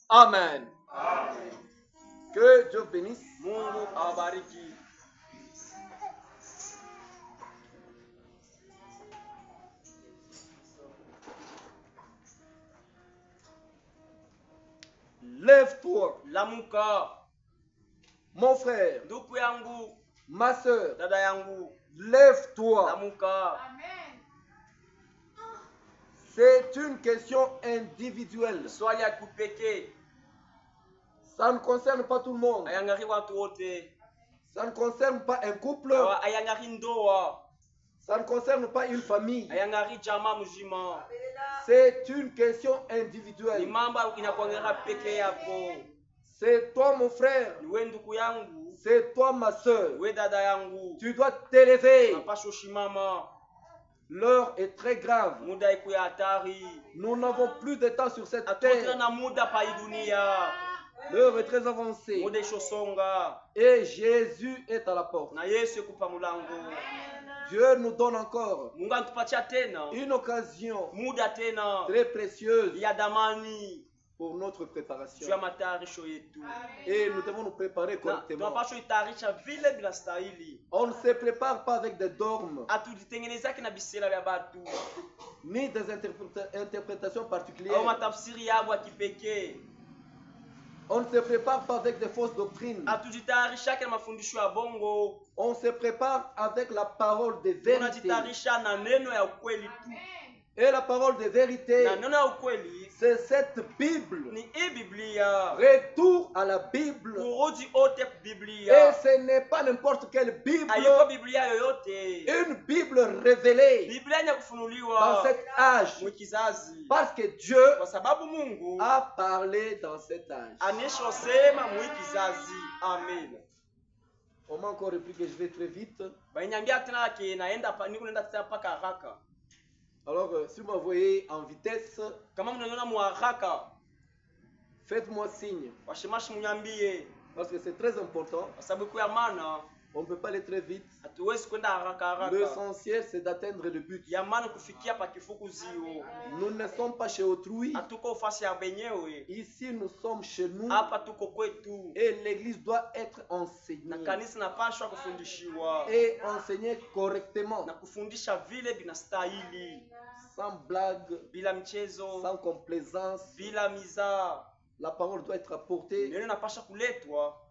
Amen. Amen. Que Dieu bénisse. Mungu awabariki. Lève-toi, Lamuka. mon frère, Ndugu yangu, ma soeur. dada yangu, Lève-toi. lamuka. Amen. C'est une question individuelle. Swali ya kupekee. Ça ne concerne pas tout le monde. Ayangari watu wote. Ça ne concerne pas un couple. Ayangari ndoa. Ça ne concerne pas une famille. Ayangari jamaa mzima. C'est une question Ni individuelle. mambo inakuangera peke yako. C'est toi, mon frère. Ni wewe ndugu yangu, C'est toi, ma soeur. wewe dada yangu. Tu dois t'élever. Unapaswa ushimama. L'heure est très grave. Muda iko ya hatari. Nous n'avons plus de temps sur cette Hatuna terre. na muda pa hii dunia. L'heure est très avancée. Muda ishosonga. Et Jésus est à la porte. Na Yesu kupa mulango. Dieu nous donne encore Mungu anatupatia tena une occasion muda tena très précieuse ya damani pour notre juu ya préparation. matayarisho yetu. Et nous devons nous préparer Na correctement. tunapaswa itayarisha vile bila stahili. On ne se prépare pas avec des dogmes, Hatujitengenezake na bisela vya batu ni des interprétations au particulières. matafsiri yao ya kipekee. On ne se prépare pas avec des fausses doctrines. Hatujitayarishake na mafundisho ya bongo. On se prépare avec la parole de vérité. Tunajitayarisha na neno ya ukweli tu. Et la parole de vérité, Na neno ya ukweli c'est cette Bible. ni hii Biblia. Retour à la Bible. Kurudi ote Et Biblia. ce n'est pas n'importe quelle Bible. Hayuko Biblia yoyote. Une Bible révélée Biblia yenye dans kufunuliwa cet âge. mwikizazi. Parce que Dieu Kwa sababu Mungu a parlé dans cet âge. aneshosema mwikizazi. Amen. On m'a encore repris que je vais très vite. Banyambia tena ke naenda pa niko naenda tena paka haraka. Alors, si vous me voyez en vitesse, Kama mnaona mu haraka, faites-moi signe. washemashi mnyambie Parce que c'est très important. kwa sababu kwa maana On ne peut pas aller très vite. hatuwezi kwenda haraka haraka. L'essentiel, c'est d'atteindre le but. Ya maana kufikia pa kifuku zio. Nous ne sommes pas chez autrui. Hatuko fasi ya benyewe. Ici, nous sommes chez nous. Hapa tuko kwetu. Et l'église doit être Na enseignée. kanisa napashwa kufundishiwa Et enseignée correctement. na kufundisha vile binastahili, Sans blague, bila mchezo, sans complaisance. bila miza. La parole doit être apportée Neno napasha kuletwa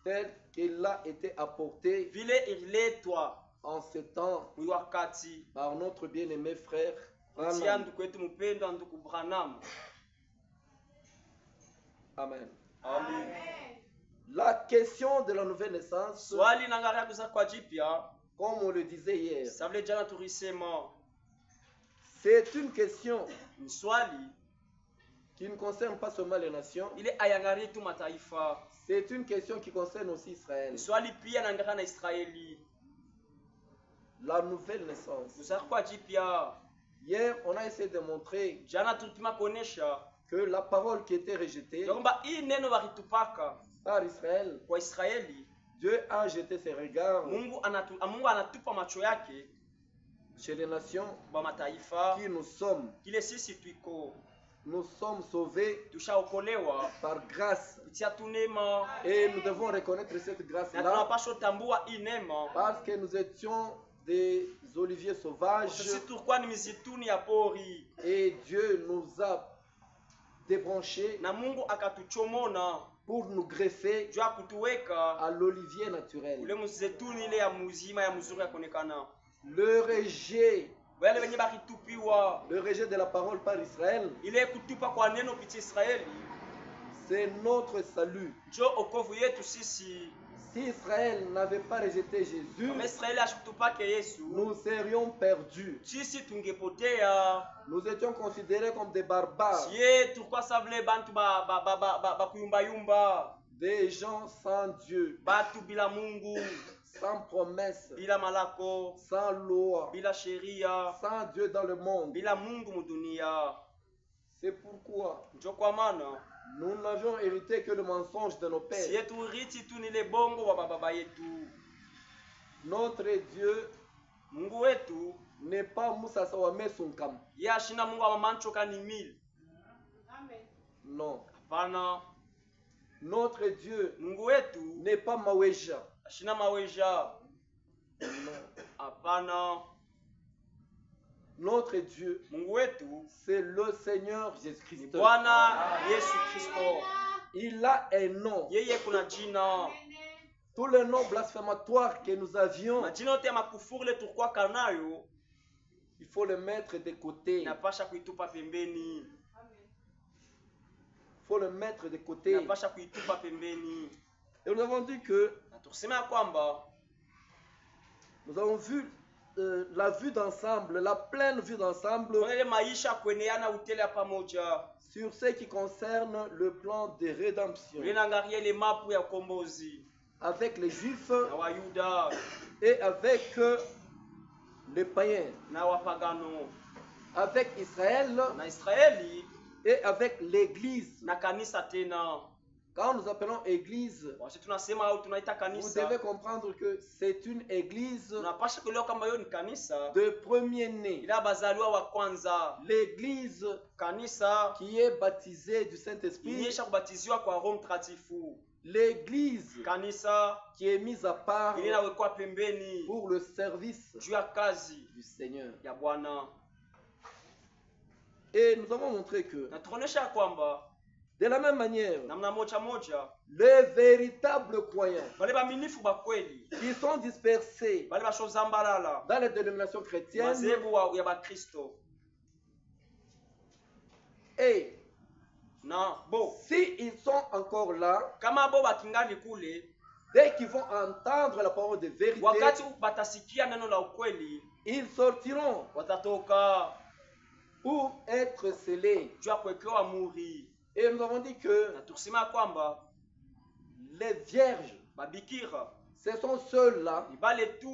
telle qu'elle a été apportée vile ililetwa en ce temps mwi wakati par notre bien-aimé frère kutia Branham. ndugu wetu mpendwa, ndugu Branham. Amen. Amen. La question de la nouvelle naissance, Swali nangaria kuza kwa jipya, comme on le disait hier, savile jana tulisema c'est une question ni swali qui ne concerne pas seulement les nations, ile ayangari tu mataifa, c'est une question qui concerne aussi Israël. ni swali pia nangaria na Israeli. La nouvelle naissance. Kuza kwa jipya, Hier, on a essayé de montrer jana tulipima kuonesha que la parole qui était rejetée ya kwamba hii neno walitupaka par Israël, kwa Israeli. Dieu a jeté ses regards Mungu anatupa macho yake chez les nations kwa mataifa qui nous sommes. kile sisi tuiko Nous sommes sauvés tushaokolewa par grâce. kupitia tu neema, Et nous devons reconnaître cette na grâce-là tunapaswa tambua hii neema. parce que nous étions des oliviers sauvages Sisi tulikuwa ni mizituni ya pori et Dieu nous a débranchés na Mungu akatuchomona pour nous greffer juu ya kutuweka à l'olivier naturel. ule mzituni ile ya muzima ya mzuri ya kuonekana. Le rejet, Wale wenye bakitupiwa le rejet de la parole par Israël, ile kutupa kwa neno kupitia Israeli c'est notre salut. njo okovu yetu sisi. Si Israël n'avait pas rejeté Jésus, Kama Israeli ashikutupake Yesu, nous serions perdus. sisi tungepotea. Nous étions considérés comme des barbares, Sie tulikuwa savile bantu ba kuyumbayumba, des gens sans Dieu, batu bila Mungu, sans promesse, bila malako, sans loi, bila sheria, sans Dieu dans le monde. bila Mungu mudunia. C'est pourquoi Njo kwa maana nous n'avions hérité que le mensonge de nos pères. sie turiti tu nile bongo wa baba yetu. Notre Dieu Mungu wetu n'est pas Moussa Sawame Sunkam. ye ashina Mungu wa mamanchoka ni mili. Amen. Non. Hapana. Notre Dieu Mungu wetu n'est pas Maweja. ashina maweja. Non. Hapana. Notre Dieu, Mungu wetu c'est le Seigneur ni Jésus-Christ. Bwana Yesu Kristo. Il a un nom. Yeye kuna jina. Tous les noms blasphématoires que nous avions, Majina yote ya makufuru ile tulikuwa kanayo il faut les mettre de côté. Il inapasha kuitupa pembeni. faut les mettre de côté. Inapasha kuitupa pembeni. Et nous avons dit que Na tukisema ya kwamba nous avons vu la vue d'ensemble, la pleine vue d'ensemble kuna ile maisha kueneana utele ya pamoja. sur ce qui concerne le plan de rédemption Uliangalia ile mapu ya ukombozi avec les Juifs na Wayuda et avec les païens, na wapagano avec Israël na Israeli et avec l'Église. na kanisa tena. Quand nous appelons Église, Wasi tunasema au tunaita vous kanisa, devez comprendre que c'est une Église tunapasha kuelewa kama hiyo ni kanisa de premier-né. ila bazaliwa wa kwanza. L'Église Kanisa qui est baptisée du Saint-Esprit. inyesha kubatiziwa kwa Roho Mtakatifu. L'Église Kanisa qui est mise à part ile inawekwa pembeni pour le service juu ya kazi du Seigneur. ya Bwana. Et nous avons montré que, Na tunaonesha kwamba de la même manière, namna moja moja les véritables croyants bale baminifu ba kweli qui sont dispersés bale bashozambalala dans les dénominations chrétiennes mazebu ya Bakristo et na bo si ils sont encore là, kama bo bakingali kule, dès qu'ils vont entendre la parole de vérité, wakati batasikia neno la ukweli ils sortiront watatoka pour être scellés. juu ya kuwekewa muri. Et nous avons dit que Na tukisema kwamba les vierges, babikira ce sont ceux-là ni bale tu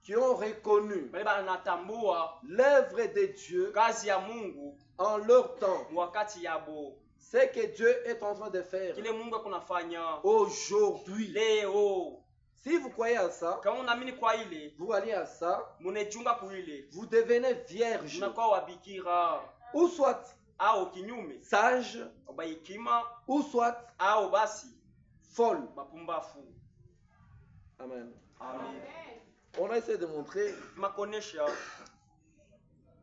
qui ont reconnu bale banatambua l'œuvre de Dieu kazi ya Mungu en leur temps. wakati yabo, Ce que Dieu est en train de faire kile Mungu kunafanya aujourd'hui. leo. Si vous croyez à ça, Kama unaamini kwa ile, vous allez à ça, munejunga kuile, vous devenez vierge. unakuwa wabikira Ou soit au kinyume sage, baikima ou soit au basi folle. bapumbafu. Amen. Amen. On a essayé de montrer Makonesha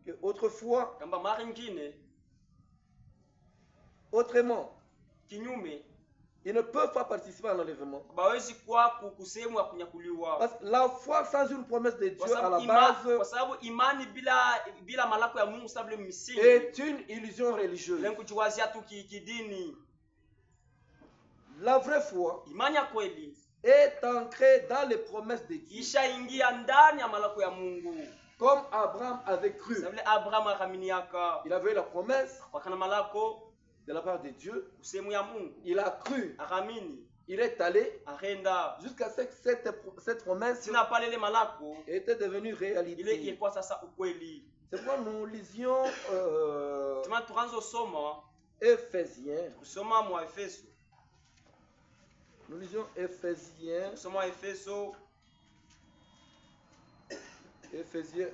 que autrefois, kamba mara nyingine autrement, kinyume ils ne peuvent pas participer à l'enlèvement. bawezi kuwa kusehemu ya kunyakuliwa Parce que la foi sans une promesse de kwa Dieu à la kwa base sababu imani bila malako ya Mungu sababu misingi est une illusion religieuse. lengo kujiwazia tu kidini. La vraie foi Imani ya kweli est ancrée dans les promesses de Dieu. ishaingia ndani ya malako ya Mungu. Comme Abraham avait cru, Sababu Abraham akaminiaka il avait eu la promesse kwa kana malako de la part de Dieu. usehemu ya Mungu, Il a cru, akamini il est allé arenda jusqu'à ce que cette promesse sina pale ile malako était devenue ile réalité. ilikuwa sasa ukweli. C'est pourquoi nous lisions Tuma tuanzo soma Éphésiens. kusoma mu Efeso, Nous lisions Éphésiens. kusoma Efeso Éphésiens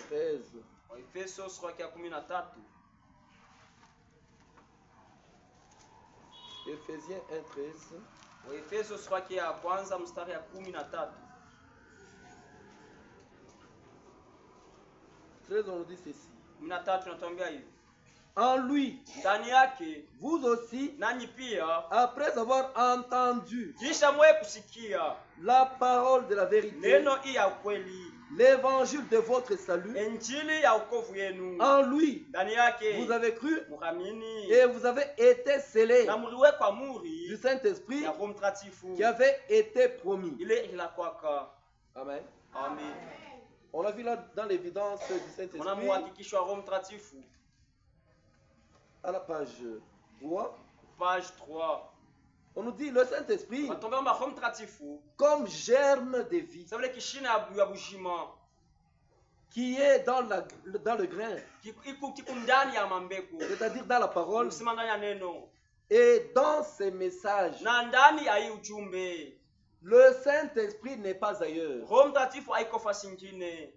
13. Efeso sura ya 13. Éphésiens 1:13. Efeso sura ya kwanza mstari ya 13. 13, on nous dit ceci. 13 tunatuambia hivi, En lui, ndani yake vous aussi, nanyi pia après avoir entendu kisha mwe kusikia la parole de la vérité, neno hii ya ukweli, l'évangile de votre salut, injili ya wokovu yenu, en lui, ndani yake vous avez cru mukamini et vous avez été scellés na muliwekwa du muri Saint-Esprit ya Roho Mtakatifu qui avait été promis. ile ilakwaka. Amen. Amen. On a vu là dans l'évidence du Mwana Saint-Esprit muhakikisho wa Roho Mtakatifu à la page 3. page 3. On nous dit le Saint-Esprit Watuambia kwamba Roho Mtakatifu comme germe de vie sasa vile kishina ya bujima qui est dans le grain, kiku ndani ya mambeko, c'est-à-dire dans la parole kusema ndani ya neno et dans ses messages. na ndani ya hii ujumbe. Le Saint-Esprit n'est pas ailleurs. Roho Mtakatifu haiko fasi nyingine.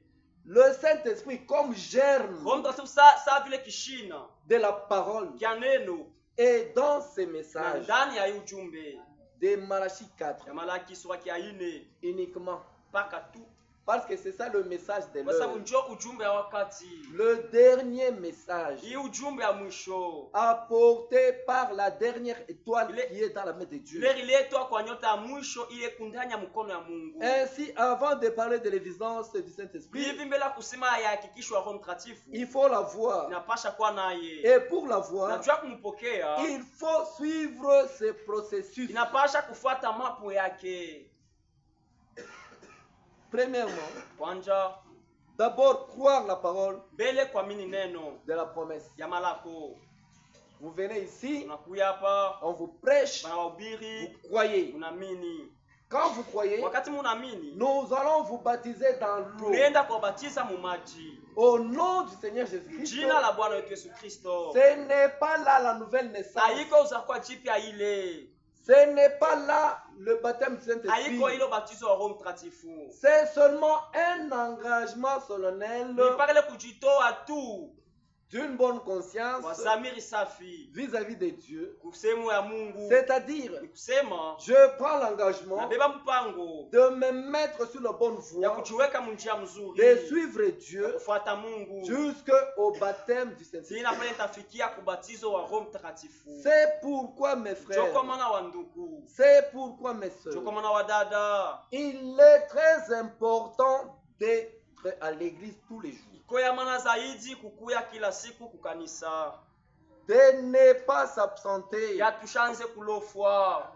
Le Saint-Esprit comme germe Roho Mtakatifu saa vile kishina de la parole kya neno Et dans ces Na messages ndani ya hii ujumbe de Malachie 4, ya Malaki sura ya 4 uniquement, mpaka tu, parce que c'est ça le message de kwa sababu l'heure, njo ujumbe ya wakati, le dernier message hii ujumbe ya mwisho apporté par la dernière étoile Il est- qui est dans la main de Dieu. ile ililetwa kwa nyota ya mwisho ile kundani ya mkono ya Mungu. Ainsi, avant de parler de l'évidence du Saint-Esprit, Hivi mbele ya kusema yahakikishwa Roho Mtakatifu, il faut la voir. inapasha kuwa naye, Et pour la voir, najua kumpokea, il faut suivre ce processus. inapasha kufuata mapo yake. Premièrement, Kwanza d'abord croire la parole mbele kuamini neno de la promesse. ya malako. Vous venez ici, Unakuya hapa, on vous prêche, wanawahubiri, vous croyez. unaamini. Quand vous croyez, Wakati munaamini, nous allons vous baptiser dans l'eau. tunaenda kuwabatiza mu maji, Au nom du Seigneur Jésus-Christ. jina la Bwana wetu Yesu Kristo. Ce n'est pas là la nouvelle naissance. Haiko uzakwa jipya ile, Ce n'est pas là le baptême du Saint-Esprit. haiko ile ubatizo wa Roho Mtakatifu. C'est seulement un engagement solennel Ni pale kujitoa tu d'une bonne conscience kwa dhamiri safi vis-à-vis de Dieu. kusemu ya Mungu. C'est-à-dire, Ni kusema je prends l'engagement nabeba mpango de me mettre sur la bonne ya voie, kujiweka munjia de mzuri, suivre Dieu kufuata Mungu jusqu'au baptême du Saint-Esprit. sina pale nitafikia kubatizo wa Roho Mtakatifu. C'est pourquoi, mes frères, Joko mwana wa ndugu, c'est pourquoi, mes sœurs, joko mwana wa dada, il est très important d'être à l'église tous les jours. iko ya maana zaidi kukuya kila siku kukanisa, De ne pas s'absenter. ya tushanze kulofwa.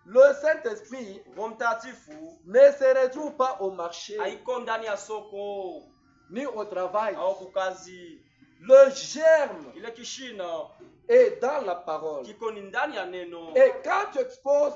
Le Saint-Esprit Roho Mtakatifu ne se retrouve pas au marché haiko ndani ya soko ni au travail. au kukazi. Le germe Ile kishina est dans la parole. kiko ni ndani ya neno. Et quand tu exposes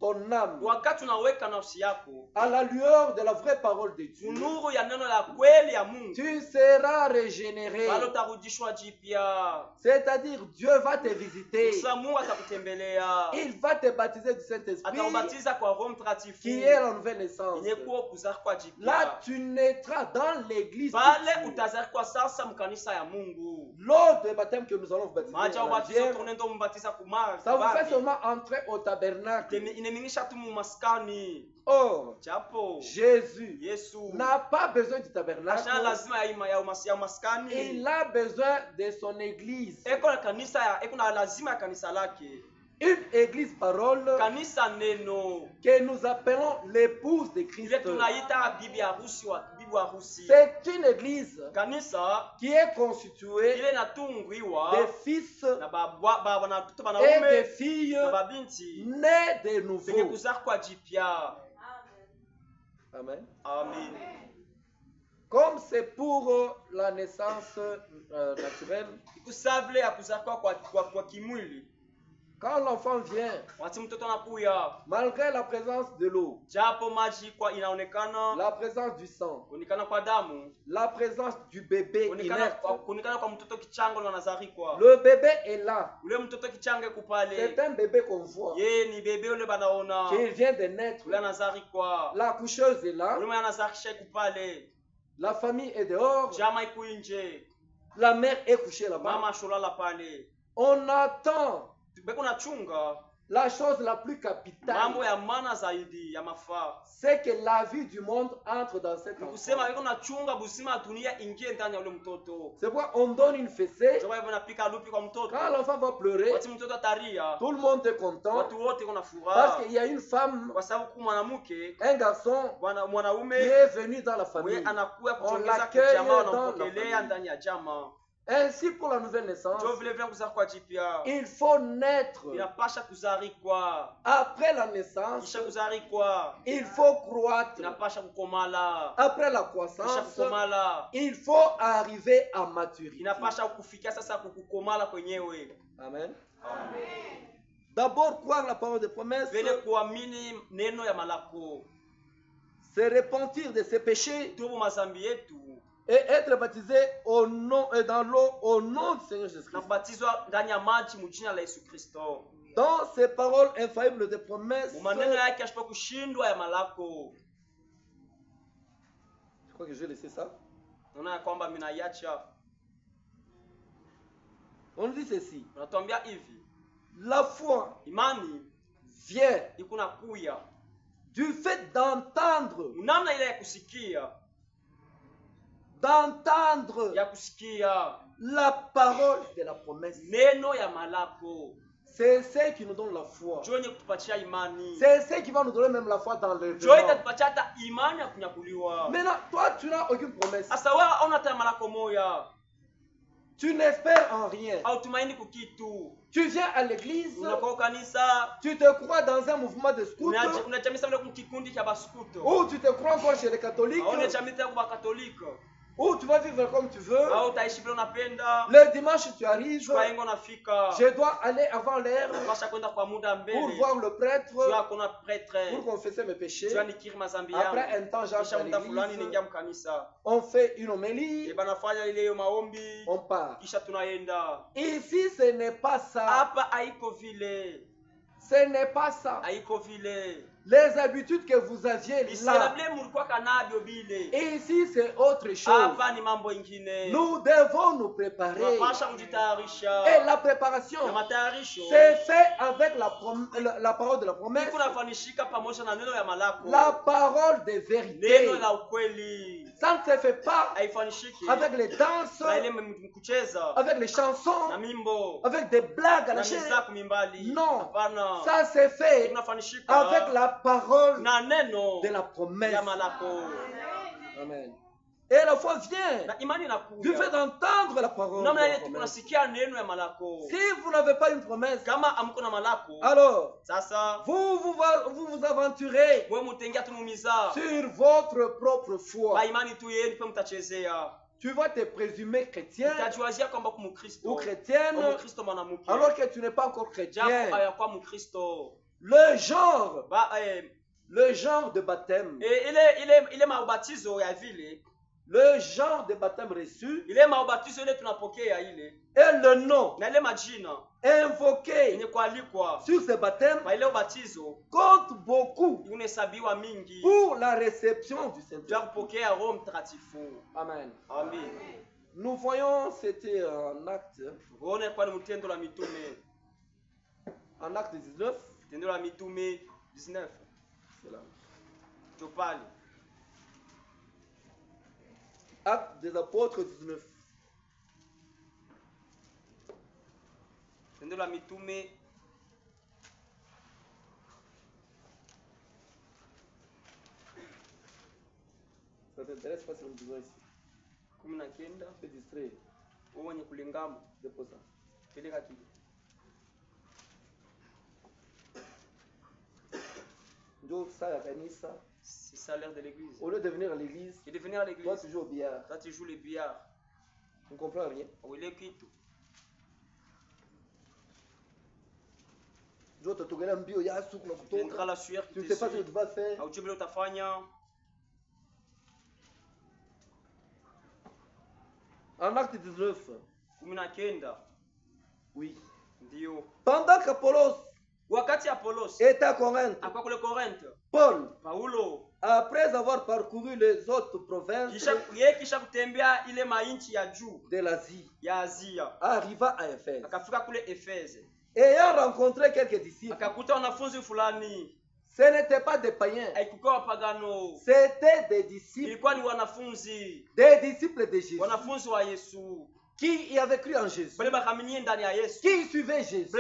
ton âme Wakati unaweka nafsi yako à la lueur de la vraie parole de Dieu, kunuru ya neno la kweli ya Mungu, tu seras régénéré. bado utarudishwa jipya. C'est-à-dire, Dieu va te visiter. Sasa Mungu atakutembelea, Il va te baptiser du Saint-Esprit atakubatiza kwa Roho Mtakatifu qui est la nouvelle naissance. yenye kuwa kuzaliwa Là, jipya. tu naîtras dans l'église de Pale Dieu. utazaliwa sasa mkanisa ya Mungu. L'eau de baptême que nous allons vous baptiser Maji ya dans la ubatizo bière, tunaenda mbatiza kumara. ça vous fait seulement entrer au tabernacle. Inemingisha tu mu maskani. Or, Japo Jésus Yesu n'a pas besoin du ashana tabernacle. lazima ya maskani. Il a besoin de son église. Eko na kanisa ya eko na lazima ya kanisa lake. Une église parole Kanisa neno. que nous appelons l'épouse de Christ. Ile tunaita bibi harusi wa bibi harusi. C'est une église Kanisa qui est constituée ile natungwiwa des fils na baba na watoto et des wanaume filles na babinti nés de penye nouveau. kuzaliwa jipya. Amen. Amen. Comme c'est pour la naissance naturelle, Ikusavile ya kuzaliwa kwa kimwili. quand l'enfant vient, Wakati mtoto anakuya, malgré la présence de l'eau, japo maji kwa inaonekana, la présence du sang, kuonekana kwa damu, la présence du bébé inerte, kuonekana kwa mtoto kichanga na nazarikwa. le bébé est là. Ule mtoto kichanga C'est kupale. un bébé qu'on voit, Ye ni bebe ule banaona. qui vient de naître. Ule anazarikwa. La coucheuse est là, Ule mwana anazarisha kupale. la famille est dehors, Jama iko nje. la mère est couchée là-bas. Mama sholala pale. On attend Beko na chunga. la chose la plus capitale, Mambo ya maana zaidi ya mafaa. c'est que la vie du monde entre dans cet Kusema enfant. beko na chunga busima ya dunia ingie ndani ya ule mtoto. C'est pourquoi on donne une fessée. Joba hivyo napika lupi kwa mtoto. Quand l'enfant va pleurer, Wakati mtoto ataria, tout le monde est content watu wote kuna parce furaha. qu'il y a une femme, Kwa sababu kwa mwanamke, un garçon qui mwanaume est venu dans la we famille. anakuwa On kuchongeza l'accueille kijamaa dans la wanampokelea famille. ndani ya jamaa. Ainsi, pour la nouvelle naissance, Jo vile vile kuzaliwa jipya. il faut naître. Inapasha kuzarikwa. Après la naissance, Kisha kuzarikwa. il faut croître. Inapasha kukomala. Après la Kisha croissance, kukomala. il faut arriver à maturité. Inapasha kufikia sasa kukukomala kwenyewe. Amen. Amen. D'abord, croire la parole de promesse, Vile kuamini neno ya malako. se repentir de ses péchés Tubu mazambi yetu. et être baptisé au nom et dans l'eau au nom du Seigneur Na Jésus-Christ. kubatizwa ndani ya maji mujina la Yesu Kristo. Dans ces paroles infaillibles de promesse, Maneno yake ashipa kushindwa ya malako. je crois que je vais laisser ça. Naona ya kwamba minaiacha. On dit ceci. Unatuambia hivi, La foi imani vient ikuna kuya du fait d'entendre, namna ile ya kusikia la parole de la promesse. neno ya malako. C'est ce qui nous donne la foi. Jonye kutupatia imani. C'est ce qui va nous donner même la foi dans le Joy itatupatia hata imani ya kunyakuliwa. Maintenant, toi, tu n'as aucune promesse. Asa wewe hauna hata malako moya. Tu n'espères en rien. Hautumaini kukitu. Tu viens à l'église. Unakuwa kanisa. Tu te crois dans un mouvement de scouts. Unachamisa vile kikundi cha baskuto. Ou tu te crois encore chez les catholiques. Unachamisa kwa katolika. Ou tu vas vivre comme tu veux. Le dimanche tu arrives. Je dois aller avant l'heure pour voir le prêtre, pour confesser mes péchés. Après un temps, j'entre à l'église. On fait une homélie. On part. Ici, ce n'est pas ça. Ce n'est pas ça. Les habitudes que vous aviez là. Et ici, c'est autre chose. Nous devons nous préparer. Et la préparation, c'est fait avec la parole de la promesse. La parole de vérité. Ça ne se fait pas avec les danses, avec les chansons, avec des blagues à la chaîne. Non, ça c'est fait avec la parole de la promesse. Amen. Et la foi vient du fait d'entendre la parole. Si vous n'avez pas une promesse, alors vous vous aventurez sur votre propre foi. Tu vas te présumer chrétien ou chrétienne alors que tu n'es pas encore chrétien. Le genre de baptême. Le genre de baptême reçu et le nom invoqué sur ce baptême compte beaucoup pour la réception du Saint-Esprit. Amen. Nous voyons, c'était en acte 19. C'est là. Acte des apôtres 19. Ça t'intéresse pas si on besoin ici? C'est distrait. Dépose ça. C'est ça l'air de l'église. Au lieu de venir à l'église, toi tu joues au billard. Toi tu joues le billard. On ne comprend rien. Tu viendras la sueur qui tu ne sais pas ce que tu vas faire. En acte 19. Oui. Pendant qu'Apollos était à Corinthe, Paul, après avoir parcouru les autres provinces de l'Asie, arriva à Éphèse. Ayant rencontré quelques disciples, ce n'étaient pas des païens, c'était des disciples de Jésus, qui y avaient cru en Jésus, qui suivaient Jésus,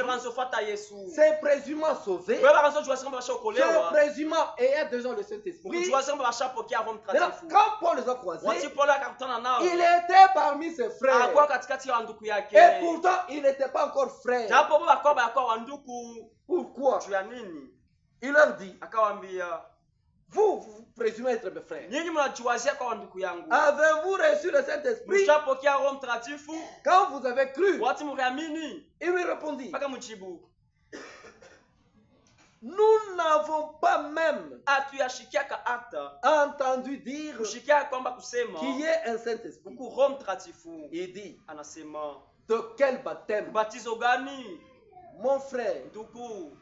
c'est présumément sauvé, c'est présumément ayant déjà le Saint-Esprit. Quand Paul les a croisés, il était parmi ses frères, et pourtant il n'était pas encore frère. Pourquoi? Il leur dit, vous présumez être mes frères. Avez-vous reçu le Saint-Esprit quand vous avez cru? Il lui répondit, nous n'avons pas même entendu dire qu'il y ait un Saint-Esprit. Il dit, de quel baptême? Mon frère,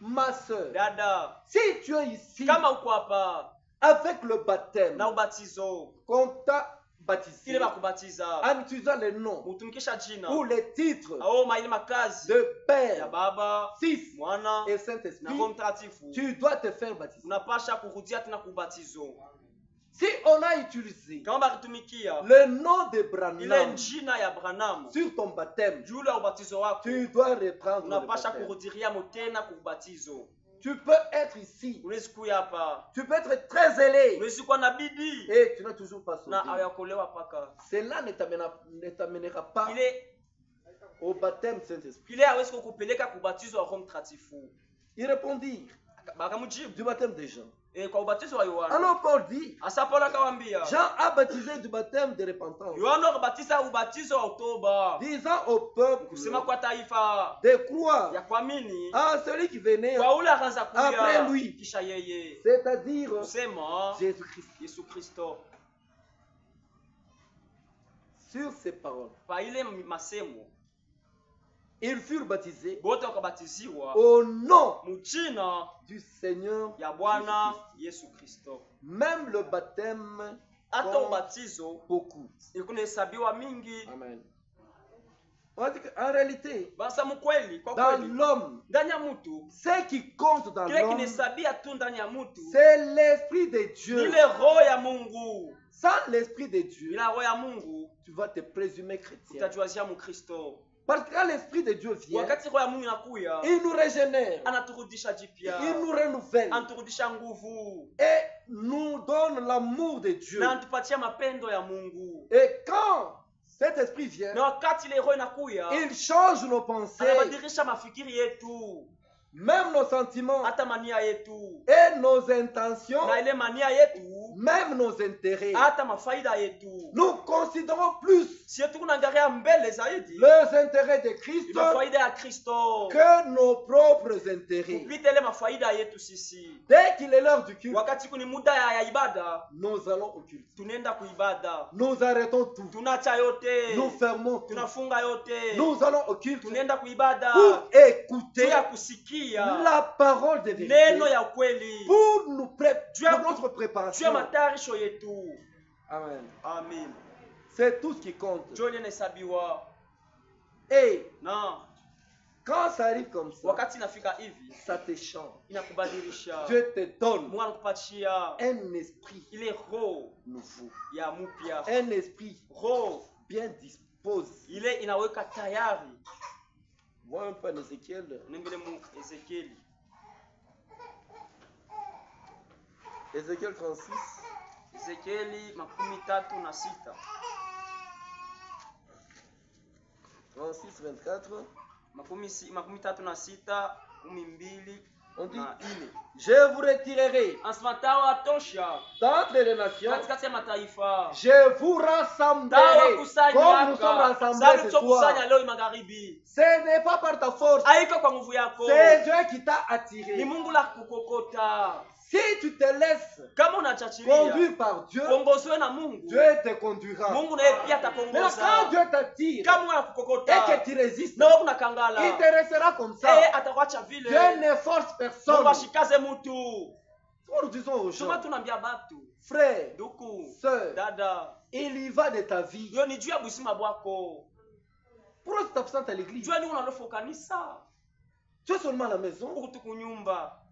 ma soeur, si tu es ici avec le baptême qu'on t'a baptisé en utilisant les noms ou les titres de Père, Fils et Saint-Esprit, tu dois te faire baptiser. Si on a utilisé le nom de Branham sur ton baptême, tu dois reprendre le baptême. Tu peux être ici. Tu peux être très zélé. Et tu n'as toujours pas sauvé. Cela ne t'amènera pas au baptême Saint-Esprit. Il répondit du baptême des gens. Alors Paul dit, Jean a baptisé du baptême de repentance, disant au peuple de croire à celui qui venait après lui, c'est-à-dire Jésus-Christ. Sur ces paroles, ils furent baptisés au nom du Seigneur Jésus-Christ. Même le baptême beaucoup. Amen. En réalité, dans l'homme, ce qui compte dans l'homme, c'est l'Esprit de Dieu. Sans l'Esprit de Dieu, tu vas te présumer chrétien. Parce que quand l'Esprit de Dieu vient, il nous régénère, il nous renouvelle et nous donne l'amour de Dieu. Et quand cet esprit vient, il change nos pensées, même nos sentiments et nos intentions, même nos intérêts. Nous considérons plus les intérêts de Christ que nos propres intérêts. Dès qu'il est l'heure du culte, nous allons au culte. Nous arrêtons tout. Nous fermons tout. Nous allons au culte pour écouter la parole de vérité, pour nous préparer notre préparation. Amen. Amen. C'est tout ce qui compte. Et quand ça arrive comme ça, ça te change. Dieu te donne un esprit nouveau, un esprit bien disposé. Vois un peu en Ézéchiel. Ézéchiel 36. Ezekieli 36. 36, 24. On dit, je vous retirerai d'entre les nations, je vous rassemblerai comme nous sommes rassemblés ce soir. Ce n'est pas par ta force, c'est Dieu qui t'a attiré. Si tu te laisses conduire par Dieu, Dieu te conduira. Mais quand Dieu t'attire et que tu résistes, il te restera comme ça. Dieu ne force personne. Nous disons aux gens, frère, soeur, il y va de ta vie. Pourquoi tu t'absentes à l'église? Tu es seulement à la maison.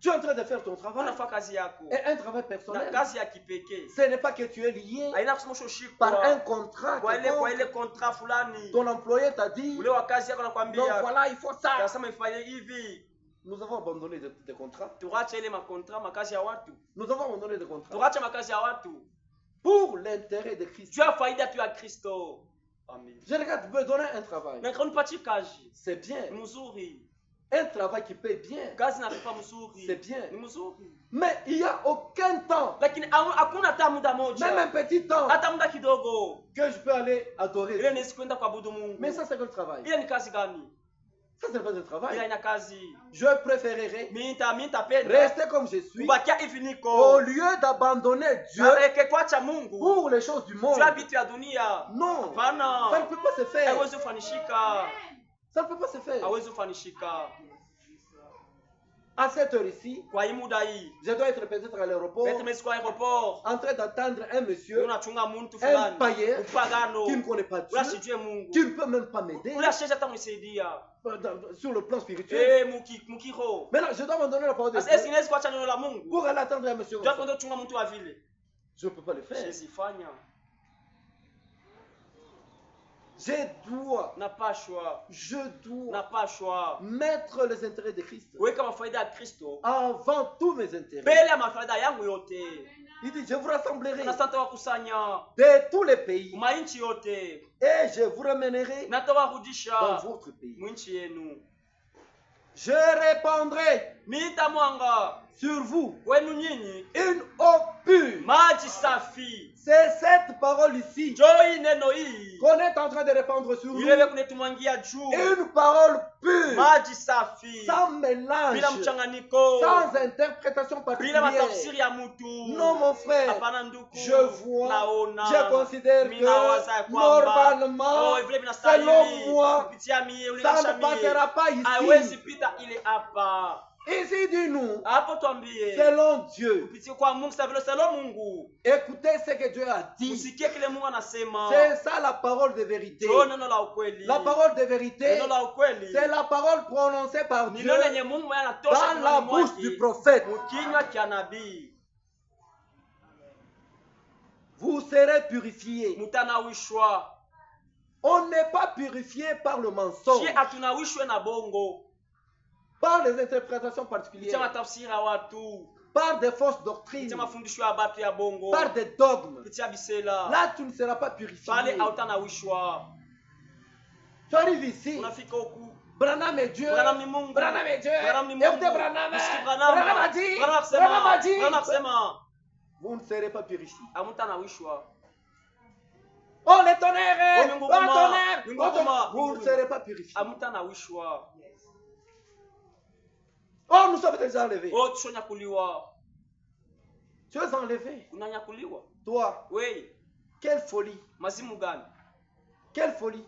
Tu es en train de faire ton travail. Et un travail personnel. Ce n'est pas que tu es lié par un contrat. Ton employé t'a dit, donc voilà, il faut ça. Nous avons abandonné des contrats. Nous avons abandonné des contrats pour l'intérêt de Christ. Je regarde, tu peux donner un travail. C'est bien. Un travail qui paye bien, c'est bien. Mais il n'y a aucun temps, même un petit temps, que je peux aller adorer. Mais ça, c'est quel travail? Ça, c'est pas un travail. Je préférerais rester comme je suis au lieu d'abandonner Dieu pour les choses du monde. Non, ça ne peut pas se faire. Ça ne peut pas se faire. À cette heure ici, je dois être peut-être à l'aéroport, en train d'attendre un monsieur, un païen, qui ne connaît pas Dieu, qui ne peut même pas m'aider sur le plan spirituel. Maintenant, je dois me donner la parole de Dieu pour aller attendre un monsieur. Je ne peux pas le faire. Je dois mettre les intérêts de Christ avant tous mes intérêts. Il dit, je vous rassemblerai de tous les pays et je vous ramènerai dans votre pays. Je répandrai sur vous une eau pure. C'est cette parole ici qu'on est en train de répandre sur nous. Une parole pure, sans mélange, sans interprétation particulière. Non, mon frère, je vois, je considère que normalement, selon moi, ça ne passera pas ici. Ici, dis-nous, selon Dieu, écoutez ce que Dieu a dit. C'est ça la parole de vérité. La parole de vérité, c'est la parole prononcée par Dieu dans la bouche du prophète. Vous serez purifiés. On n'est pas purifié par le mensonge, par les interprétations particulières, par des fausses doctrines, par des dogmes. Là, tu ne seras pas purifié. Tu arrives ici, Branham est Dieu, Branham est Dieu, écoutez Branham a dit, Branham a dit. Vous ne serez pas purifié. Oh, le tonnerre, oh, tonnerre, vous ne serez pas purifié. Oh, nous sommes déjà enlevés. Tu es enlevé. Toi, quelle folie. Quelle folie.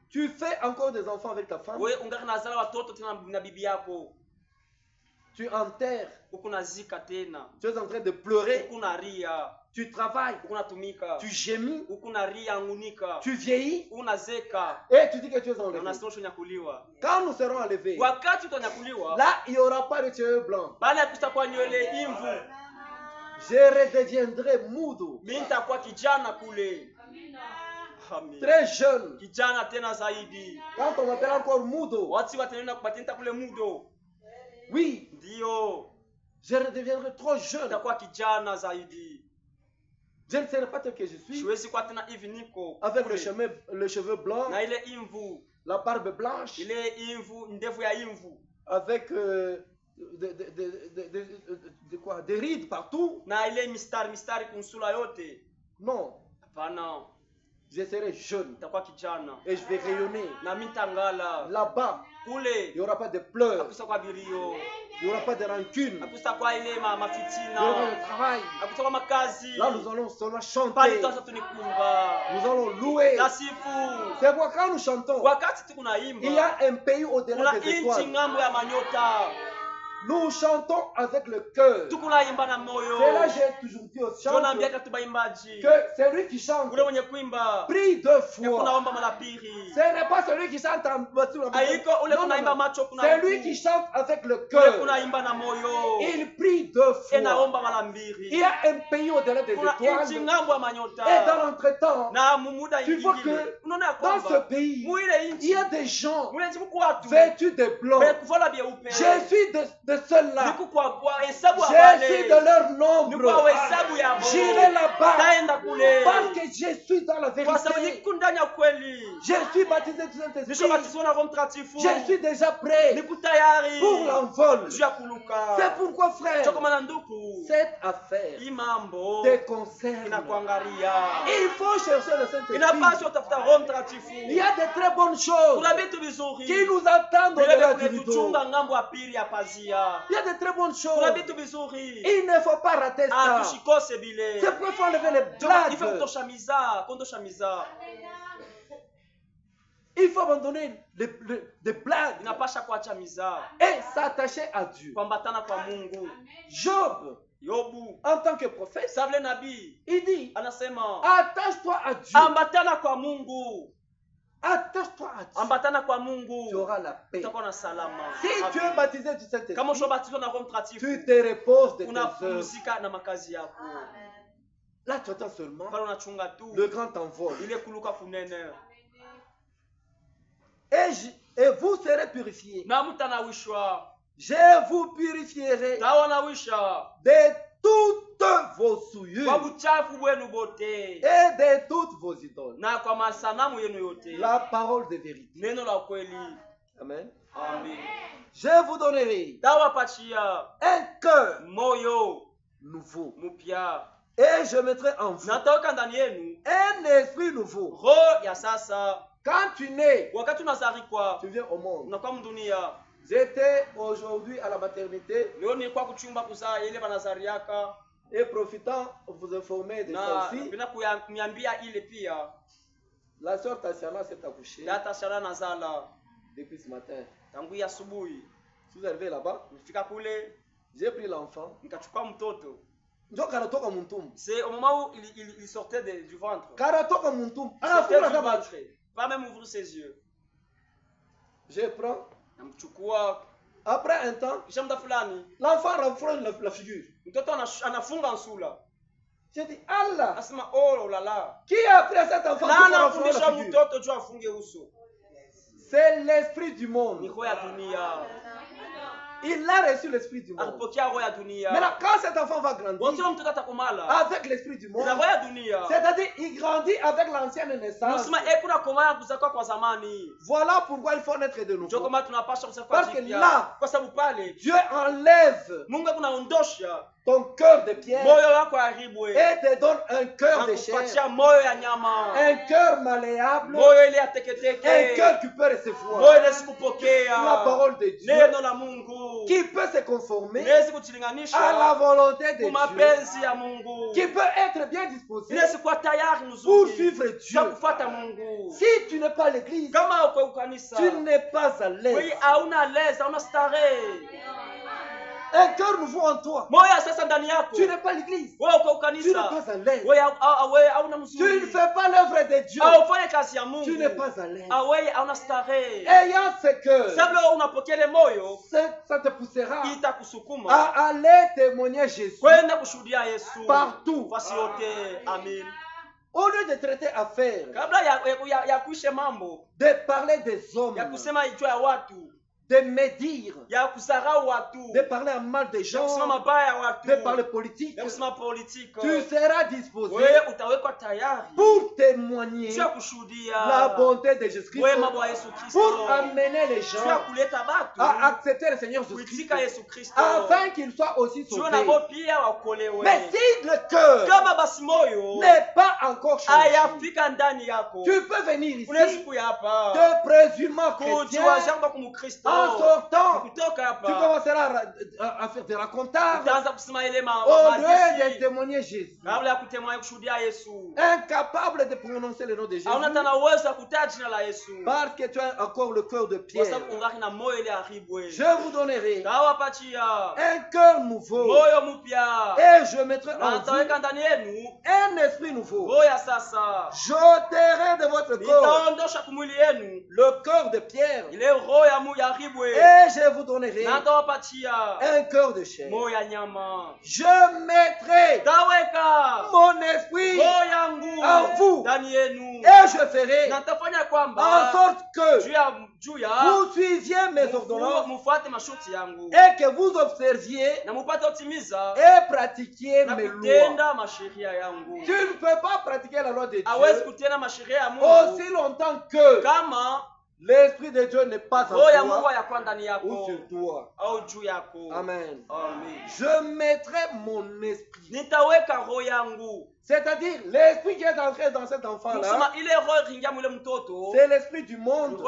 Tu fais encore des enfants avec ta femme. Tu enterres. Tu es en train de pleurer. Tu travailles. Tu gémis. Tu vieillis. Et tu dis que tu es enlevé. Quand nous serons enlevés, là, il n'y aura pas de cheveux blancs. Je redeviendrai mudo. Très jeune. Quand on m'appelle encore mudo. Oui. Je redeviendrai trop jeune. Je ne serai pas tel que je suis. Avec le cheveu blanc, la barbe blanche, avec des rides partout. Non. Je serai jeune et je vais rayonner. Là-bas, il n'y aura pas de pleurs, il n'y aura pas de rancune, il y aura de travail. Là, nous allons seulement chanter, nous allons louer. C'est pourquoi quand nous chantons, il y a un pays au-delà des étoiles. Nous chantons avec le cœur. C'est là j'ai toujours dit aux chanteurs que celui qui chante prie 2 fois. Ce n'est pas celui qui chante en voiture. C'est lui qui chante avec le cœur. Il prie 2 fois. Il y a un pays au-delà des étoiles. Et dans l'entretemps, tu vois que dans ce pays, il y a des gens vêtus de blanc. Je suis de ceux-là. Je suis de leur nombre. J'irai là-bas parce que je suis dans la vérité. Je suis baptisé du Saint-Esprit. Je suis déjà prêt pour l'envol. C'est pourquoi, frère, cette affaire te concerne. Il faut chercher le Saint-Esprit. Il y a de très bonnes choses qui nous attendent au-delà du rideau. Il y a de très bonnes choses. Il ne faut pas rater ça. C'est pourquoi il faut enlever les blagues. Il faut abandonner des blagues et s'attacher à Dieu. Job, en tant que prophète, il dit, attache-toi à Dieu. Attache-toi à Dieu. Tu auras la paix. Si tu es baptisé du Saint-Esprit, tu te reposes de tes œuvres. Là, tu attends seulement le grand envol. Et vous serez purifiés. Je vous purifierai de toutes vos souillures et de toutes vos idoles. La parole de vérité. Amen. Je vous donnerai un cœur nouveau. Et je mettrai en vous un esprit nouveau. Quand tu nais, tu viens au monde. J'étais aujourd'hui à la maternité et profitant vous informer de ça aussi. La sœur Tatiana s'est accouchée depuis ce matin. Si vous arrivez là-bas, j'ai pris l'enfant. C'est au moment où il sortait du ventre. Pas même ouvrir ses yeux. Je prends. Après un temps, l'enfant renfrogne la figure. J'ai dit, Allah, qui a pris cet enfant pour renfrogner la figure? C'est l'esprit du monde. Il a reçu l'esprit du monde. Maintenant, quand cet enfant va grandir avec l'esprit du monde, c'est-à-dire il grandit avec l'ancienne naissance. Voilà pourquoi il faut naître de nouveau. Parce que là, Dieu enlève ton cœur de pierre et te donne un cœur de chair, un cœur malléable, un cœur qui peut recevoir la parole de Dieu, qui peut se conformer à la volonté de Dieu, qui peut être bien disposé pour suivre Dieu. Si tu n'es pas à l'église, tu n'es pas à l'aise. Un cœur nouveau en toi. Tu n'es pas l'église. Tu n'es pas à l'aise. Tu ne fais pas l'œuvre de Dieu. Tu n'es pas à l'aise. Ayant ce cœur, ça te poussera à aller témoigner Jésus partout. Au lieu de traiter affaire, de parler des hommes, de médire, de parler à mal des gens, de parler politique, tu seras disposé pour témoigner la bonté de Jésus-Christ, pour amener les gens à accepter le Seigneur Jésus-Christ, afin qu'ils soient aussi sauvés. Mais si le cœur n'est pas encore changé, tu peux venir ici, te présumant chrétien. En sortant, tu commenceras à faire des racontages au lieu de témoigner Jésus. Incapable de prononcer le nom de Jésus parce que tu as encore le cœur de pierre. Je vous donnerai un cœur nouveau et je mettrai en vous un esprit nouveau. J'ôterai de votre corps le cœur de pierre et je vous donnerai un cœur de chair. Je mettrai mon esprit en vous et je ferai en sorte que vous suiviez mes ordonnances et que vous observiez et pratiquiez mes lois. Tu ne peux pas pratiquer la loi de Dieu aussi longtemps que l'Esprit de Dieu n'est pas en toi ou sur toi. Amen. Je mettrai mon esprit. C'est-à-dire, l'esprit qui est entré dans cet enfant-là, c'est l'esprit du monde.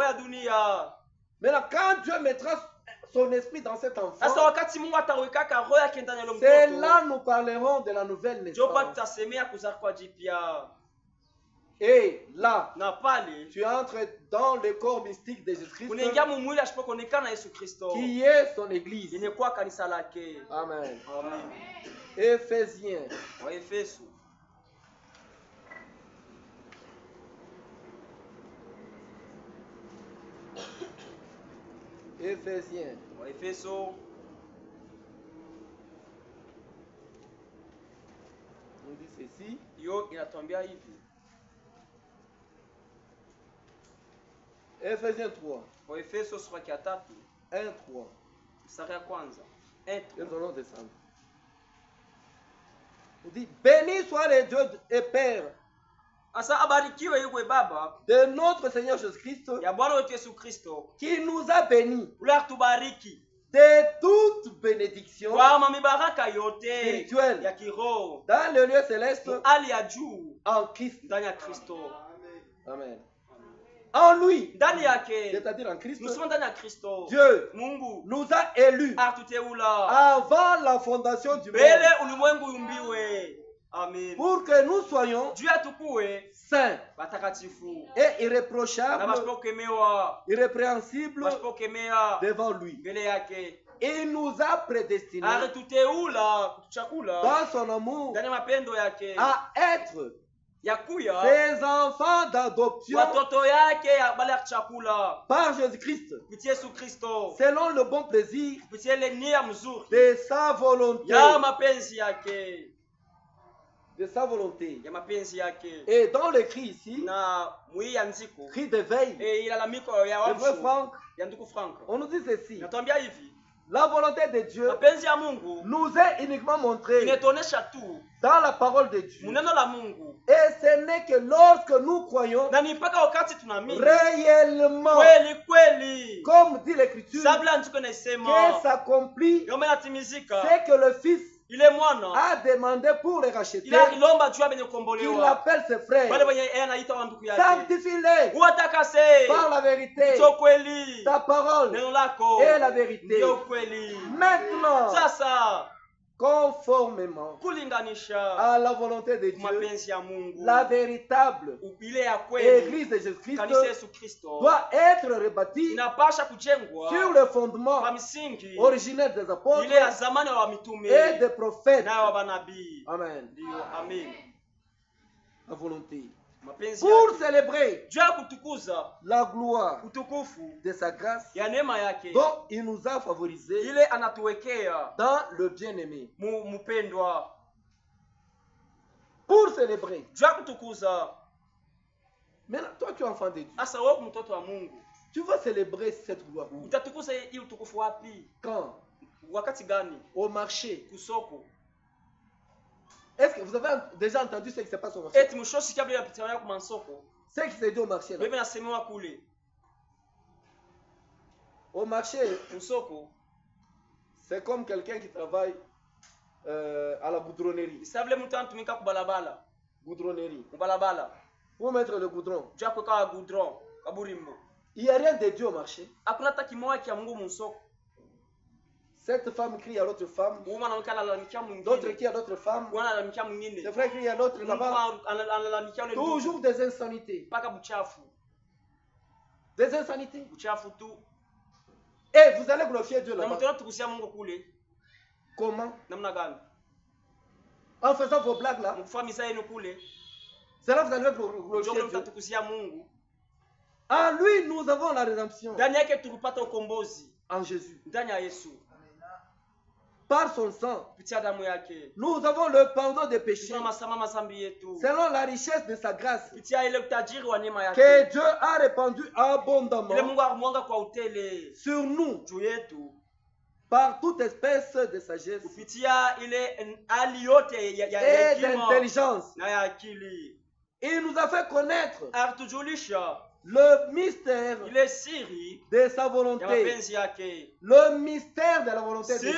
Maintenant, quand Dieu mettra son esprit dans cet enfant, c'est là nous parlerons de la nouvelle naissance. Et là, tu entres dans le corps mystique de Jésus-Christ, qui est son église. Amen. Amen. Éphésiens. Éphésiens. On dit ceci. Éphésiens 3. 1, 3. Nous allons descendre. On dit, béni soit le Dieu et Père de notre Seigneur Jésus-Christ, qui nous a bénis de toute bénédiction spirituelle dans le lieu céleste en Christ. Amen. En lui, c'est-à-dire en Christ, Dieu nous a élus avant la fondation du monde pour que nous soyons saints et irréprochables, irrépréhensibles devant lui. Il nous a prédestinés dans son amour à être ses enfants d'adoption par Jésus-Christ, selon le bon plaisir de sa volonté. Et dans l'écrit ici, cri de veille, le frère Franck, on nous dit ceci. La volonté de Dieu nous est uniquement montrée dans la parole de Dieu. Et ce n'est que lorsque nous croyons réellement, comme dit l'Écriture, que s'accomplit ce que le Fils a demandé pour les racheter. Il appelle ses frères. Sanctifie-les par la vérité. Ta parole est la vérité. Maintenant, conformément à la volonté de Dieu, la véritable Église de Jésus-Christ doit être rebâtie sur le fondement originel des apôtres et des prophètes. Amen. La volonté. Pour célébrer la gloire de sa grâce dont il nous a favorisés dans le bien-aimé. Pour célébrer. Maintenant, toi tu es enfant de Dieu. Tu vas célébrer cette gloire. Quand? Au marché. Est-ce que vous avez déjà entendu ce qui se passe au marché? Ce qui se dit au marché là. Au marché, c'est comme quelqu'un qui travaille à la goudronnerie. Goudronnerie. Pour mettre le goudron. Il n'y a rien de Dieu au marché. Cette femme crie à l'autre femme, d'autres crient à d'autres femmes, les frères crient à l'autre là-bas. Toujours des insanités. Des insanités. Et vous allez glorifier Dieu là-bas. Comment? En faisant vos blagues là. C'est là que vous allez glorifier Dieu. En lui, nous avons la rédemption. En Jésus. Par son sang, nous avons le pardon des péchés selon la richesse de sa grâce que Dieu a répandue abondamment sur nous par toute espèce de sagesse et d'intelligence. Il nous a fait connaître le mystère de sa volonté le mystère de la volonté de Dieu.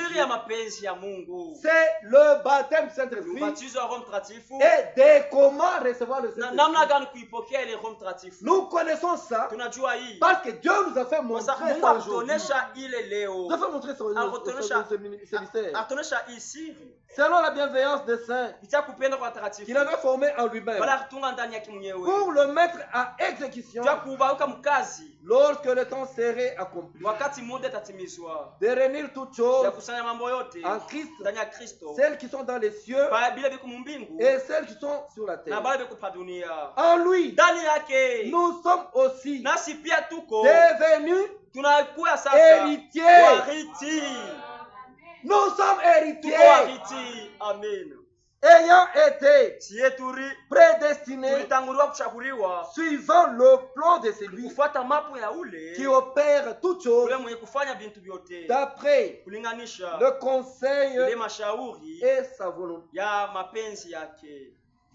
C'est le baptême du Saint-Esprit et de comment recevoir le Saint-Esprit. Nous connaissons ça parce que Dieu nous a fait montrer ça aujourd'hui. Nous a fait montrer ce mystère. Selon la bienveillance des saints qu'il avait formé en lui-même pour le mettre à exécution lorsque le temps serait accompli, de réunir toutes choses en Christ, celles qui sont dans les cieux et celles qui sont sur la terre. En lui, nous sommes aussi devenus héritiers. Nous sommes héritiers. Amen. Ayant été prédestinés suivant le plan de celui qui opère toutes choses d'après le conseil et sa volonté.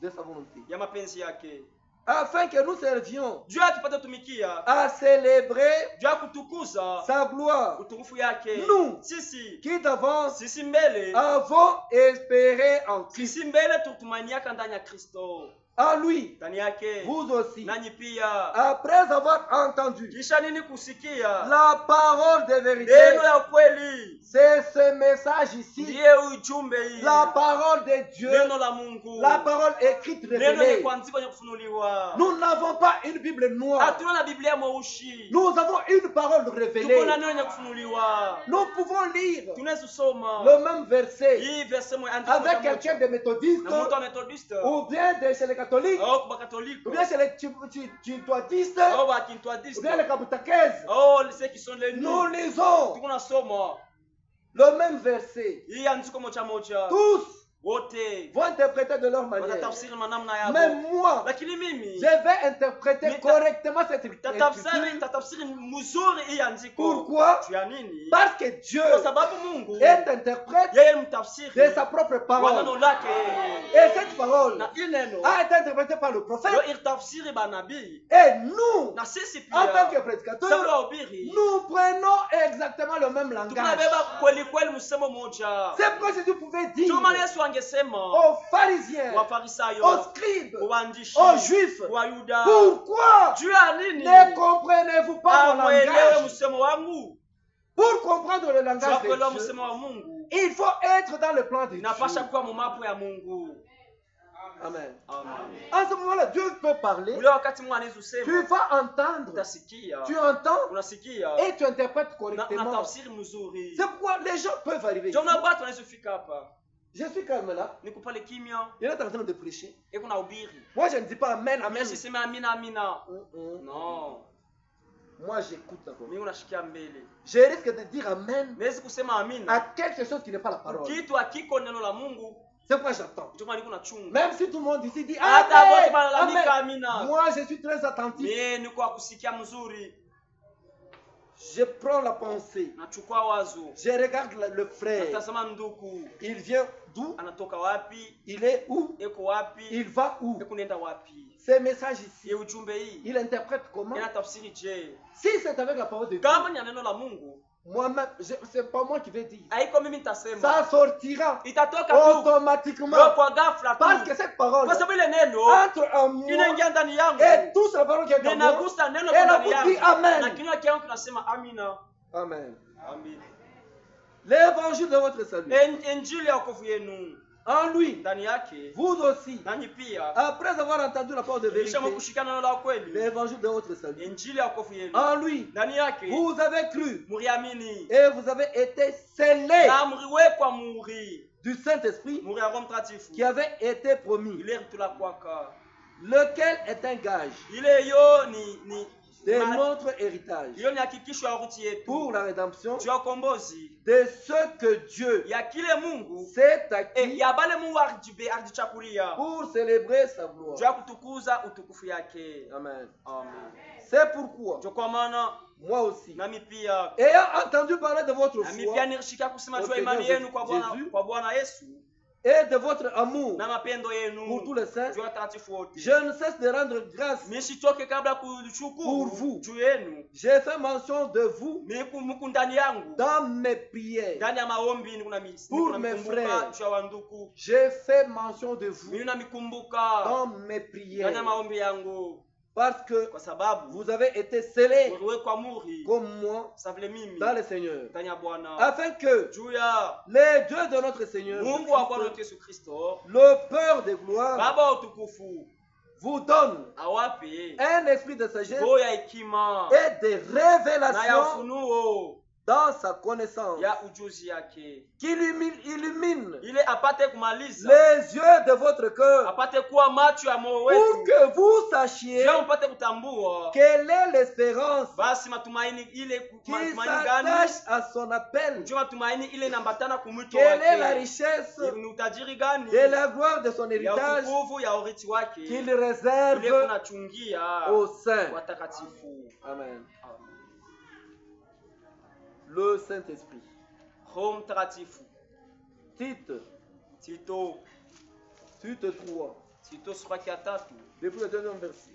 De sa volonté. Afin que nous servions à célébrer sa gloire. Nous qui d'avance avons espéré en Christ. En lui, vous aussi, après avoir entendu la parole de vérité, c'est ce message ici, la parole de Dieu, la parole écrite révélée. Nous n'avons pas une Bible noire, nous avons une parole révélée. Nous pouvons lire le même verset avec quelqu'un de méthodiste ou bien de chez les catholiques, ou bien chez les tintoististes, ou bien les kabutakaises. Nous lisons le même verset. Tous vont interpréter de leur manière. Mais moi, je vais interpréter correctement cette écriture. Pourquoi? Parce que Dieu est interprète de sa propre parole. Et cette parole a été interprétée par le prophète. Et nous, en tant que prédicateurs, nous prenons exactement le même langage. C'est pourquoi si tu pouvais dire aux pharisiens, aux scribes, aux juifs, pourquoi ne comprenez-vous pas mon langage? Pour comprendre le langage de Dieu, il faut être dans le plan de Dieu. Amen. À ce moment-là, Dieu peut parler. Tu vas entendre. Tu entends et tu interprètes correctement. C'est pourquoi les gens peuvent arriver ici. Je suis calme là. Il est en train de prêcher. Moi, je ne dis pas amen, amen. Non. Moi, j'écoute d'abord. Je risque de dire amen à quelque chose qui n'est pas la parole. C'est pourquoi j'attends. Même si tout le monde ici dit amen, amen. Moi, je suis très attentif. Je prends la pensée. Je regarde le frère. Il vient d'où? Il est où? Il va où? Ces messages ici, il interprète comment? Si c'est avec la parole de Dieu, moi-même, c'est pas moi qui vais dire. Ça sortira automatiquement. Parce que cette parole entre en moi et tout ce parole qui est dans moi, elle a vous dit amen. Amen. L'évangile de votre salut. En lui, vous aussi, après avoir entendu la parole de vérité, l'évangile de votre salut, en lui, vous avez cru et vous avez été scellés du Saint-Esprit qui avait été promis, lequel est un gage de notre héritage pour la rédemption de ce que Dieu s'est acquis pour célébrer sa gloire. Amen. C'est pourquoi moi aussi, ayant entendu parler de votre foi au Seigneur Jésus et de votre amour na mapendo yenu pour tous les saints, juu ya watakatifu wote. je ne cesse de rendre grâce Nisitoke kabla pour kushukuru vous. juu yenu. J'ai fait mention de vous Muku ndani yangu, dans mes prières. ndani ya maombi Pour mes frères, juu ya wanduku. j'ai fait mention de vous Mimi namikumbuka dans mes prières. ndani ya maombi yangu, Parce que kwa sababu vous avez été scellés muliwekwa muhuri comme moi sa vile mimi dans le Seigneur, ndani ya Bwana, afin que juu ya les dieux de notre Seigneur, Mungu wa Bwana wetu Yesu Kristo, le Père de gloire, Baba utukufu, vous donne awape un esprit de sagesse roho ya hekima et de na ya révélation ufunuo dans sa connaissance, ya ujuzi yake, qui illumine ile apate kumaliza, les yeux de votre cœur, apate kuwa macho ya moyo pour wetu, que vous sachiez ndio mpate kutambua quelle est l'espérance basi matumaini ile qui matumaini gani, s'attache à son appel, ndio matumaini ile inambatana kumwito quelle est la wake, richesse ni utajiri gani de la gloire de son ya héritage utukufu ya urithi wake qu'il ile réserve kunachungia aux saints. watakatifu. Amen. Le Saint-Esprit. Roho Mtakatifu. Tite, Tito, Tite 3, Tito sura ya 3 depuis le deuxième verset.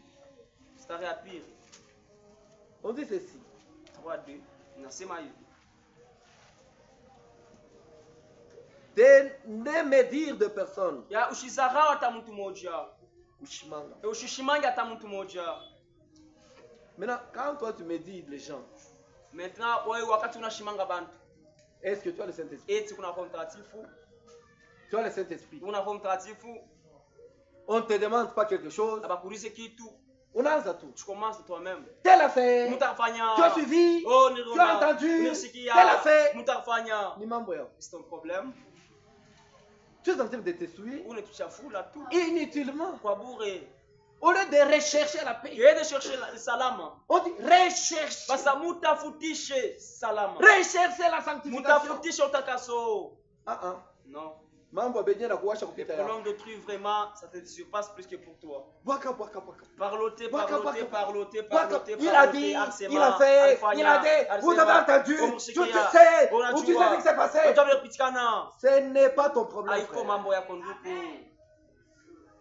mstari ya pili, On dit ceci. 3:2 inasema hivi: De ne me dire de personne. ya ushizarau hata mtu mmoja, Ushimanga. ushishimange hata mtu mmoja. Maintenant, quand toi tu me dis les gens, Maintenant wewe wakati unashimanga bantu, est-ce que tu as le Saint-Esprit? eti kuna Roho Mtakatifu, Tu as le Saint-Esprit. una Roho Mtakatifu, On ne te demande pas quelque chose. abakuulize kitu, Unaanza tu. tu commences toi-même. Telle affaire. Mutafanya. Tu as suivi. Oh, Tu as entendu. nilisikia. Telle affaire. Mutafanya. Ni mambo yao. C'est un problème. Tu es en train de te souiller Unatuchafula tu inutilement. kwa bure. Au lieu de rechercher la paix, Yeye chercher salama. on dit recherche. Basa mutafutishe salama. Rechercher la sanctification. Mutafutishe utakaso. Non. Mambo abenye na kuwasha Les kupita problèmes d'autrui vraiment ça te surpasse plus que pour toi. Waka. Parloter. Il a dit, il a fait, il a dit, vous avez entendu, tu sais, ou tu sais ce qui s'est passé. Ce n'est pas ton problème. Haiko mambo yako ndugu.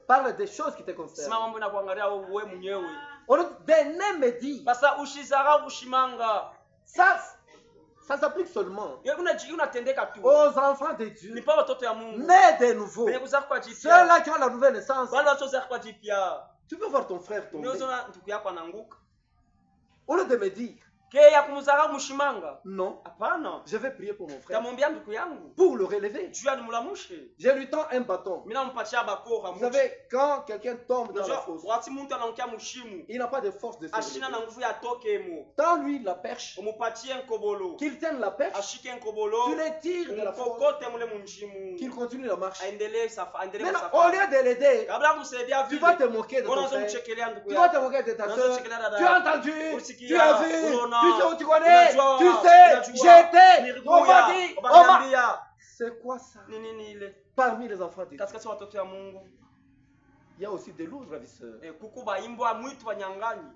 Parle des choses qui te concernent. Sima mambo inakuangalia wewe mwenyewe. On de ne me dit. Basa ushizarau ushimanga. Ça s'applique seulement unatendeka tu aux enfants de Dieu, ni pa watoto ya Mungu, nés de nouveau, wenye kuzaa kwa jipya, ceux-là qui ont la nouvelle naissance. wale waliozaa kwa jipya. Tu peux voir ton frère tomber. Unaona ndugu yako anaanguka, au lieu de me dire ke ya kumzarau mshimanga, non, hapana, je vais prier pour mon frère, tamwambia ndugu yangu pour le relever. juu animulamushe, je lui tends un bâton. Mimi nampatia bakora. Vous savez, quand quelqu'un tombe dans la fosse, wakati mtu anaangukia mshimu, il n'a pas de force de se ashina na relever. nguvu ya toke mo, Tends-lui la perche, umupatie nkobolo, qu'il tienne la perche, ashike nkobolo, tu le tires de la fosse, umkokote mule mshimu, qu'il continue la marche. aendelee safari. Maintenant, au lieu de l'aider, kabla kumsaidia tu vile, vas te moquer de ton frère, mchekelea ndugu tu vas yako, te moquer de ta Unaanza soeur. kuchekelea dada Tu as yako. entendu, Usikia, tu as vu, unaona, tu sais où tu connais, unajua, tu sais, unajua, j'étais, nilikuya, on m'a dit, on m'a... wakaniambia. C'est quoi ça? Ni nini ile? Parmi les enfants de Dieu, Katikati ya watoto ya Mungu, il y a aussi des loups ravisseurs kuku baimbwa mwitu wanyang'anyi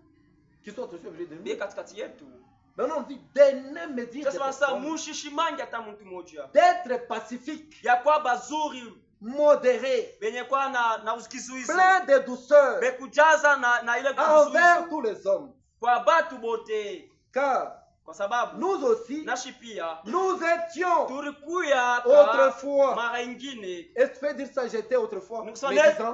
qui sont aussi obligés de bie nous. katikati yetu. Maintenant, on dit de ne me dire Sasa sasa de mushishimangi hata mtu mmoja d'être pacifique, ya kwa bazuri modéré, benye kwa na usikizuizi plein de douceur bekujaza na ile envers kuzuizi tous les hommes. kwa batu bote, Car kwa sababu nous aussi, nashi pia nous étions tulikuya autrefois. mara ingine. Est-ce que tu peux dire ça, j'étais autrefois médisant?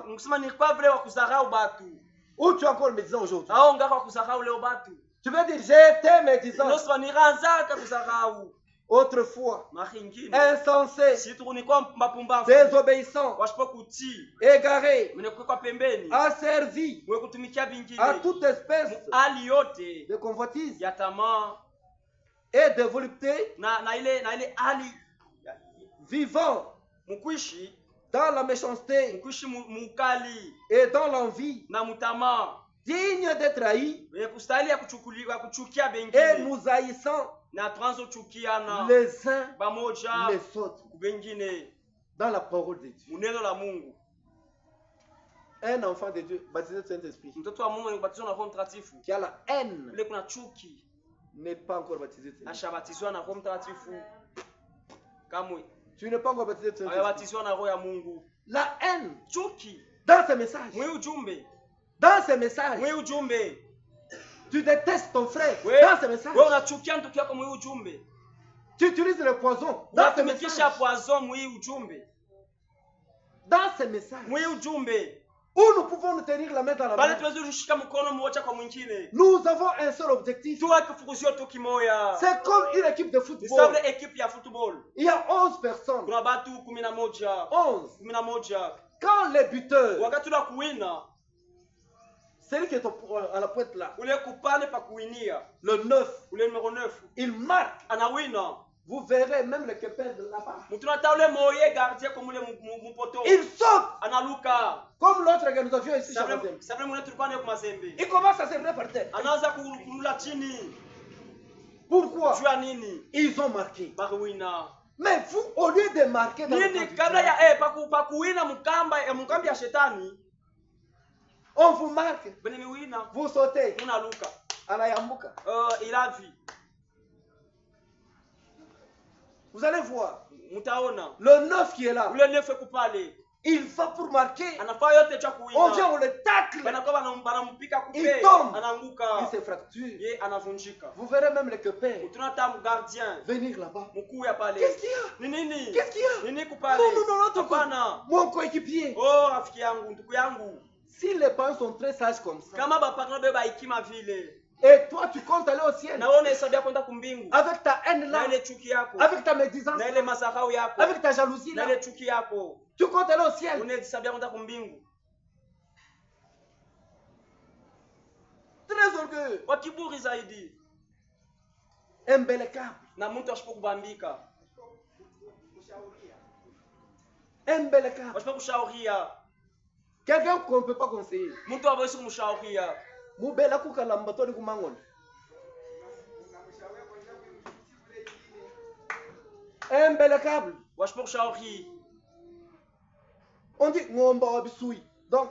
Nikusema nilikuwa vile wa kuzarau batu Ou tu es encore médisant aujourd'hui? au ngaka wa kuzarau leo batu. Tu veux dire j'étais médisant Nosema niranzaka kuzarau autrefois, mara ingine insensé, si tulikuwa mapumbavu désobéissant, washipo kutii égaré, mwenye kuwekwa pembeni asservi mwenye kutumikia à vingine toute espèce hali yote de convoitise ya tamaa et de volupté, na ile hali vivant mkuishi dans la méchanceté mkuishi mukali et dans l'envie, na mutamaa digne d'être haï wenye kustahili ya kuchukia et bengine nous haïssant na tuanze chukiana les uns pamoja les autres bengine dans la parole de Dieu. muneno la Mungu. Un enfant de Dieu baptisé du Saint-Esprit Mtoto wa Mungu anabatizwa na Roho Mtakatifu, qui a la haine ile kuna chuki n'est pas encore baptisé du Saint-Esprit. ashabatizwa na Roho Mtakatifu kamwe. Tu n'es pas encore baptisé de Saint-Esprit. La haine. Dans ces messages. Dans ces messages. Tu détestes ton frère. Dans ces messages. Tu utilises le poison. Dans ces messages. Dans ces messages. Où nous pouvons nous tenir la main dans la main. Nous avons un seul objectif. C'est comme une équipe de football. Il y a 11 personnes. 11. Quand les buteurs, celui qui est à la pointe là, le 9, il marque. Vous verrez même le keper de là-bas. Il saute. Comme l'autre que nous avions ici. Il commence à se répartir. Pourquoi? Ils ont marqué. Mais vous, au lieu de marquer dans on vous marque. Vous sautez. Vous allez voir. Le 9 qui est là. Il va pour marquer. On vient, on le tacle. Il tombe. Il se fracture. Vous verrez même les copains venir là-bas. Qu'est-ce qu'il y a? Qu'est-ce qu'il y a? Non, mon coéquipier. Si les parents sont très sages comme ça, et toi tu comptes aller au ciel avec ta haine là, avec ta médisance, avec ta jalousie là, tu comptes aller au ciel. Très orgueilleux, imbelekable, quelqu'un qu'on ne peut pas conseiller. Imbelekable. On dit donc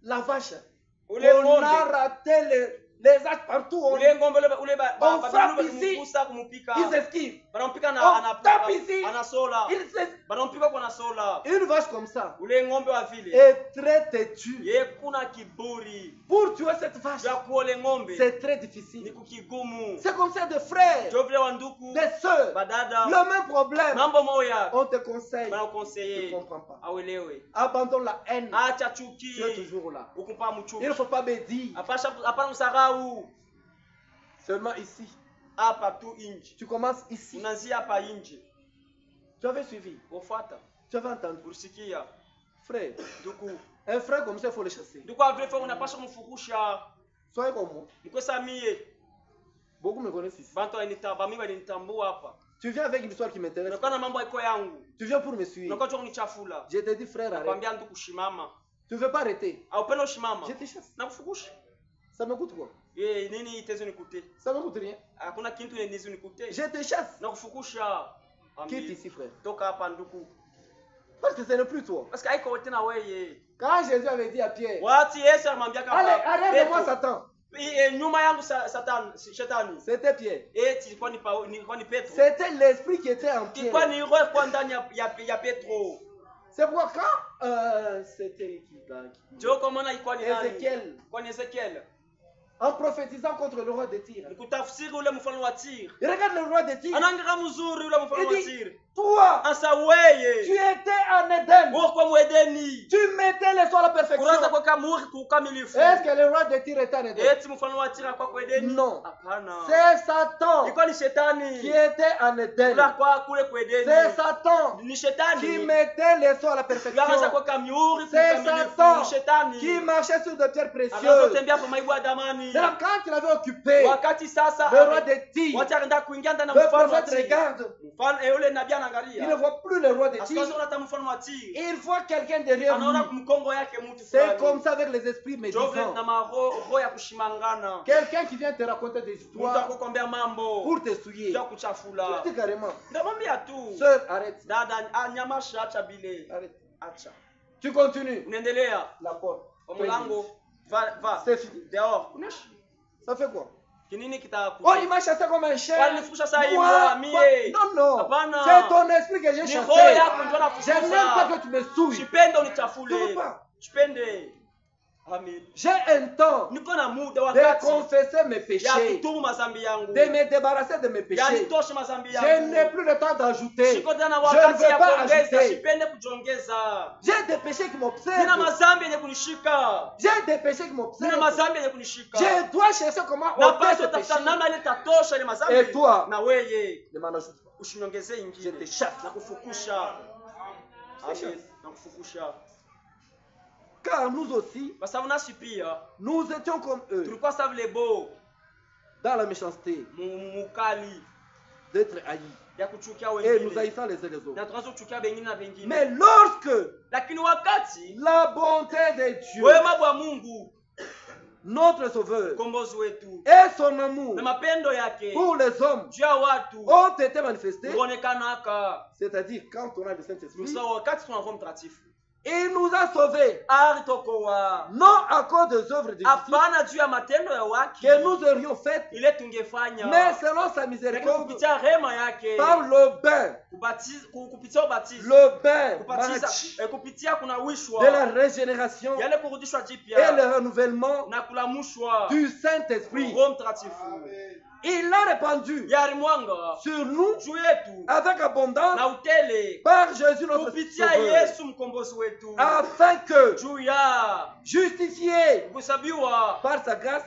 la vache. On a raté les actes partout. On frappe ici, ils esquivent. On tape ici, ils s'esquivent. Une vache comme ça est très têtue. Pour tuer cette vache, c'est très difficile. C'est comme ça des frères, des soeurs, le même problème. On te conseille, tu ne comprends pas. Abandonne la haine, tu es toujours là. Il ne faut pas me dire. Seulement ici. Tu commences ici. Tu avais suivi. Tu avais entendu. Frère. Un frère comme ça, il faut le chasser. Soyez comme moi. Beaucoup me connaissent ici. Tu viens avec une histoire qui m'intéresse. Tu viens pour me suivre. Je te dis frère, arrête. Tu ne veux pas arrêter. Je te chasse. Ça me coûte quoi? Ça me coûte rien. Je te chasse. Quitte ici, frère. Parce que ce n'est plus toi. Quand Jésus avait dit à Pierre, allez, arrête de moi Satan. C'était Pierre. C'était l'esprit qui était en Pierre. C'est pourquoi quand c'était Ézéchiel, en prophétisant contre le roi de Tyr, regarde le roi de Tyr, il dit, toi, tu étais en Éden, tu mettais les soins à la perfection. Est-ce que le roi de Tyr était en Éden? Non, c'est Satan qui était en Éden. C'est Satan qui mettait les soins à la perfection. C'est Satan qui marchait sur des pierres précieuses. Donc quand il avait occupé le roi de Tyr, le prophète regarde, il ne voit plus le roi de Tyr, il voit quelqu'un derrière lui. C'est comme ça avec les esprits médisants. Quelqu'un qui vient te raconter des histoires pour te souiller. Tu dis carrément, sœur, arrête. Arrête. Tu continues. La porte. Va. C'est fini. Dehors. Ça fait quoi? Oh, il m'a chassé comme un chien. Moi, non. C'est ton esprit que j'ai chassé. Je n'aime pas que tu me souilles. Je ne veux pas. J'ai un temps de confesser mes péchés, de me débarrasser de mes péchés. Je n'ai plus le temps d'ajouter. Je ne veux pas ajouter. J'ai des péchés qui m'obsèdent. J'ai des péchés qui m'obsèdent. Je dois chercher comment ôter ces péchés. Et toi, ne m'en ajoute pas. Je te chasse. Car nous aussi, nous étions comme eux, dans la méchanceté, d'être haïs, et nous haïssons les uns les autres. Mais lorsque la bonté de Dieu, notre Sauveur, et son amour pour les hommes ont été manifestés, c'est-à-dire quand on a le Saint-Esprit, il nous a sauvés, non à cause des œuvres de justice que nous aurions faites, mais selon sa miséricorde, par le bain de la régénération et le renouvellement du Saint-Esprit. Il l'a répandu sur nous avec abondance par Jésus notre Sauveur, afin que, justifiés par sa grâce,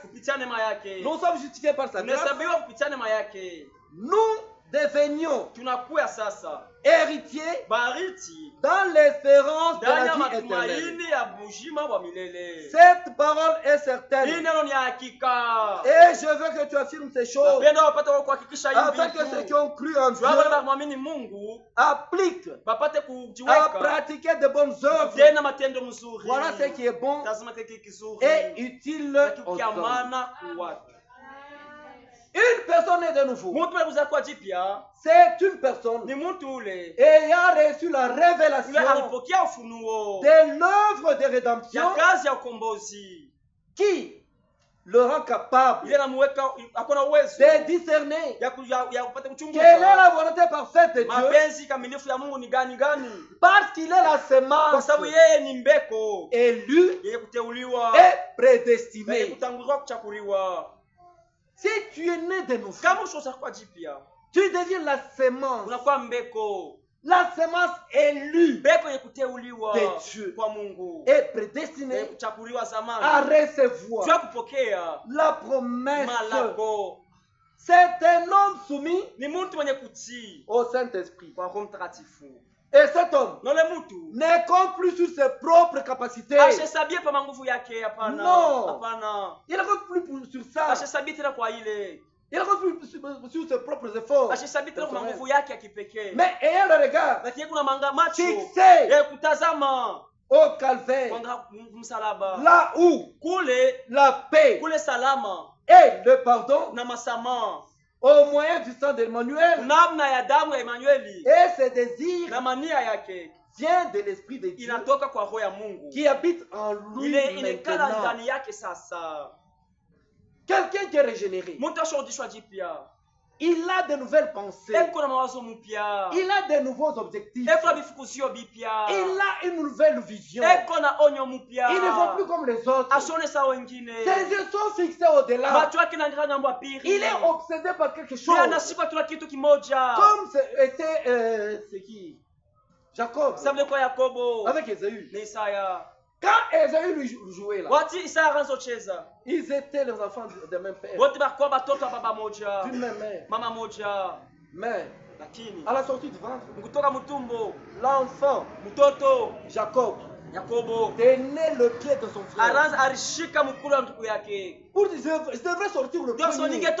nous sommes justifiés par sa grâce, nous devenions héritiers dans l'espérance de la vie éternelle. Cette parole est certaine. Et je veux que tu affirmes ces choses afin que ceux qui ont cru en Dieu appliquent à pratiquer de bonnes œuvres. Voilà ce qui est bon et utile aux hommes. Une personne est de nouveau. C'est une personne ayant reçu la révélation de l'œuvre de rédemption qui le rend capable de discerner quelle est la volonté parfaite de Dieu, parce qu'il est la semence élue et prédestinée. Si tu es né de nouveau, tu deviens la semence. La semence élue de Dieu est prédestinée à recevoir la promesse. C'est un homme soumis au Saint-Esprit. Et cet homme ne compte plus sur ses propres capacités. Non. Il ne compte plus sur ça. Il ne compte plus sur ses propres efforts. Mais ayant le regard fixé au calvaire, là où la paix et le pardon au moyen du sang d'Emmanuel et ses désirs vient de l'Esprit de Dieu qui habite en lui maintenant. Quelqu'un qui est régénéré, il a de nouvelles pensées, il a de nouveaux objectifs, il a une nouvelle vision, il ne va plus comme les autres, ses yeux sont fixés au-delà, il est obsédé par quelque chose, comme c'était c'est qui? Jacob avec Ésaü. Quand Ésaü lui jouait là, ils étaient les enfants de même père, d'une même mère. Mais à la sortie du ventre, l'enfant Jacob tenait le pied de son frère. Pour dire, je devrais sortir le premier.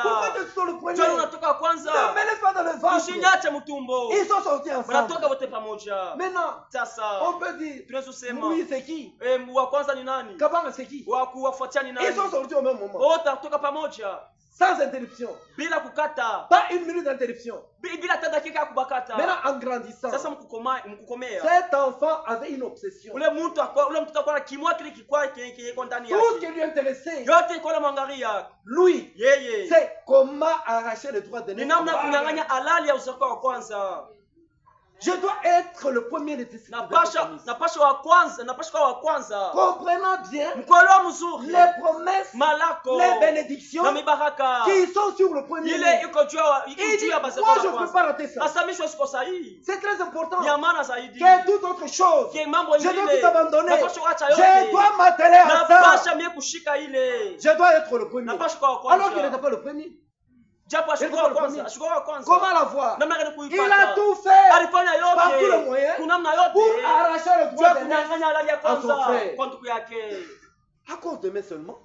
Pourquoi tu sors le premier? Ne me laisse pas dans le ventre. Ils sont sortis ensemble. Maintenant, on peut dire, Moïse c'est qui? Kabanga c'est qui? Ils sont sortis au même moment. Sans interruption. Bila kukata. Pas une minute d'interruption. Bila hata dakika ya kubakata. Maintenant en grandissant. Sasa mkukomea. Cet enfant avait une obsession. Ule mtu akona kimwa kile kikwa kiko ndani yake. Tout ce qui lui intéressait. Yote iko na mwangalia. Lui. Yeye. C'est comment arracher le droit de naissance. Ni namna kunyang'anya halali ya uzako wa kwanza. Je dois être le premier de ces. Napasha wa kwanza. Comprenons bien les promesses, malako, les bénédictions qui sont sur le premier. Il dit, moi je ne peux pas rater ça. C'est très important. Que toute autre chose, je dois tout abandonner. Je dois m'atteler à ça. Je dois être le premier. Alors qu'il n'était pas le premier. Comment l'avoir? Il a tout fait par tous les moyens pour arracher le droit de naissance à son frère. À cause de mes seulement.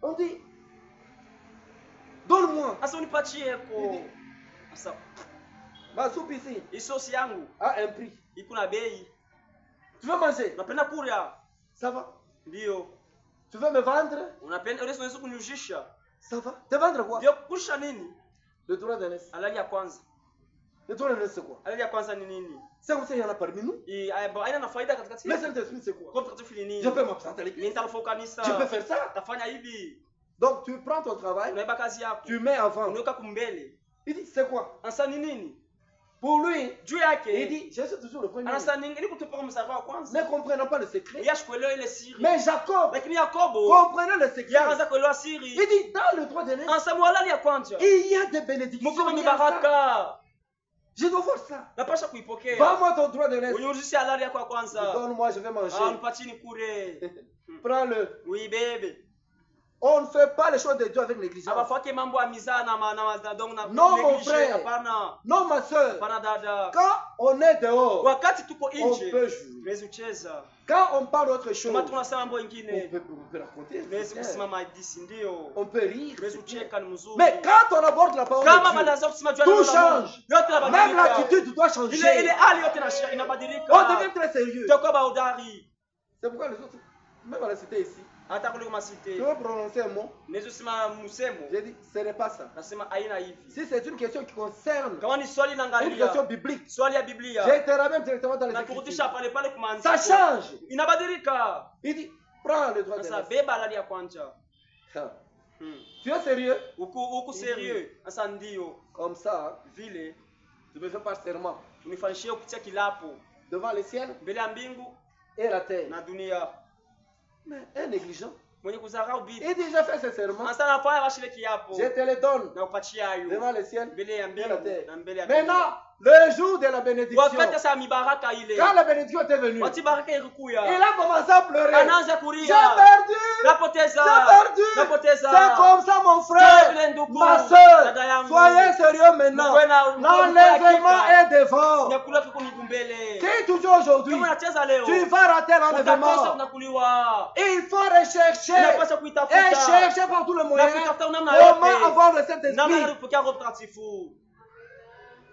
On dit, donne-moi. Ma soupe ici a un prix. Tu veux manger? Ça va? Tu veux me vendre? Ça va? Te vendre quoi? Le droit de naissance. Le droit de naissance c'est quoi? C'est comme ça il y en a parmi nous. Mais Saint-Esprit c'est quoi? Je peux m'absenter à l'église. Je peux faire ça. Donc tu prends ton travail, tu mets avant. Il dit c'est quoi? Pour lui, il dit, je suis toujours le premier. Ne comprenant pas le secret. Mais Jacob comprenait le secret. Il dit, dans le droit de naissance, il y a des bénédictions. Je dois voir ça. Vends-moi ton droit de naissance. Donne-moi, je vais manger. Prends-le. Oui, bébé. On ne fait pas les choses de Dieu avec négligence. Non, mon frère. Non, ma soeur. Quand on est dehors, on peut jouer. Quand on parle d'autre chose, on peut raconter. On peut rire. Mais quand on aborde la parole de Dieu, tout change. Même l'attitude doit changer. On devient très sérieux. C'est pourquoi les autres, même à la cité ici, tu veux prononcer un mot? J'ai dit, ce n'est pas ça. Si c'est une question qui concerne une question biblique, je te ramène directement dans les Écritures. Ça change. Il dit, prends le droit de naissance. Tu es sérieux? Comme ça, tu me fais pas serment devant le ciel et la terre. Mais un négligent. Il dit, j'ai fait ce serment. Je te le donne devant le ciel et la terre. Maintenant, le jour de la bénédiction, quand la bénédiction était venue, il a commencé à pleurer. J'ai perdu. C'est comme ça, mon frère, ma soeur. Soyez sérieux maintenant. L'enlèvement est devant. Si toujours aujourd'hui, tu vas rater l'enlèvement, il faut rechercher et chercher par tous les moyens comment avoir le Saint-Esprit.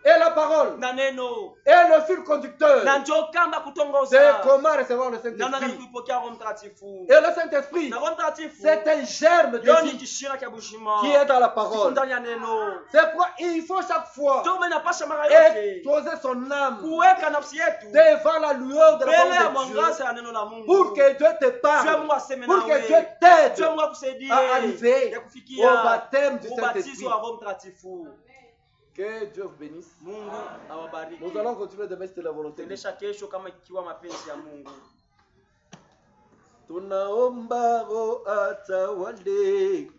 Et la parole et le fil conducteur, c'est comment recevoir le Saint-Esprit. Et le Saint-Esprit, c'est un germe de vie qui est dans la parole. C'est pourquoi il faut chaque fois exposer son âme devant la lueur de la parole de Dieu, pour que Dieu te parle, pour que Dieu t'aide à arriver au baptême du Saint-Esprit. Que Dieu vous bénisse. Nous allons continuer demain, c'était la volonté. Tunaomba roho atawale.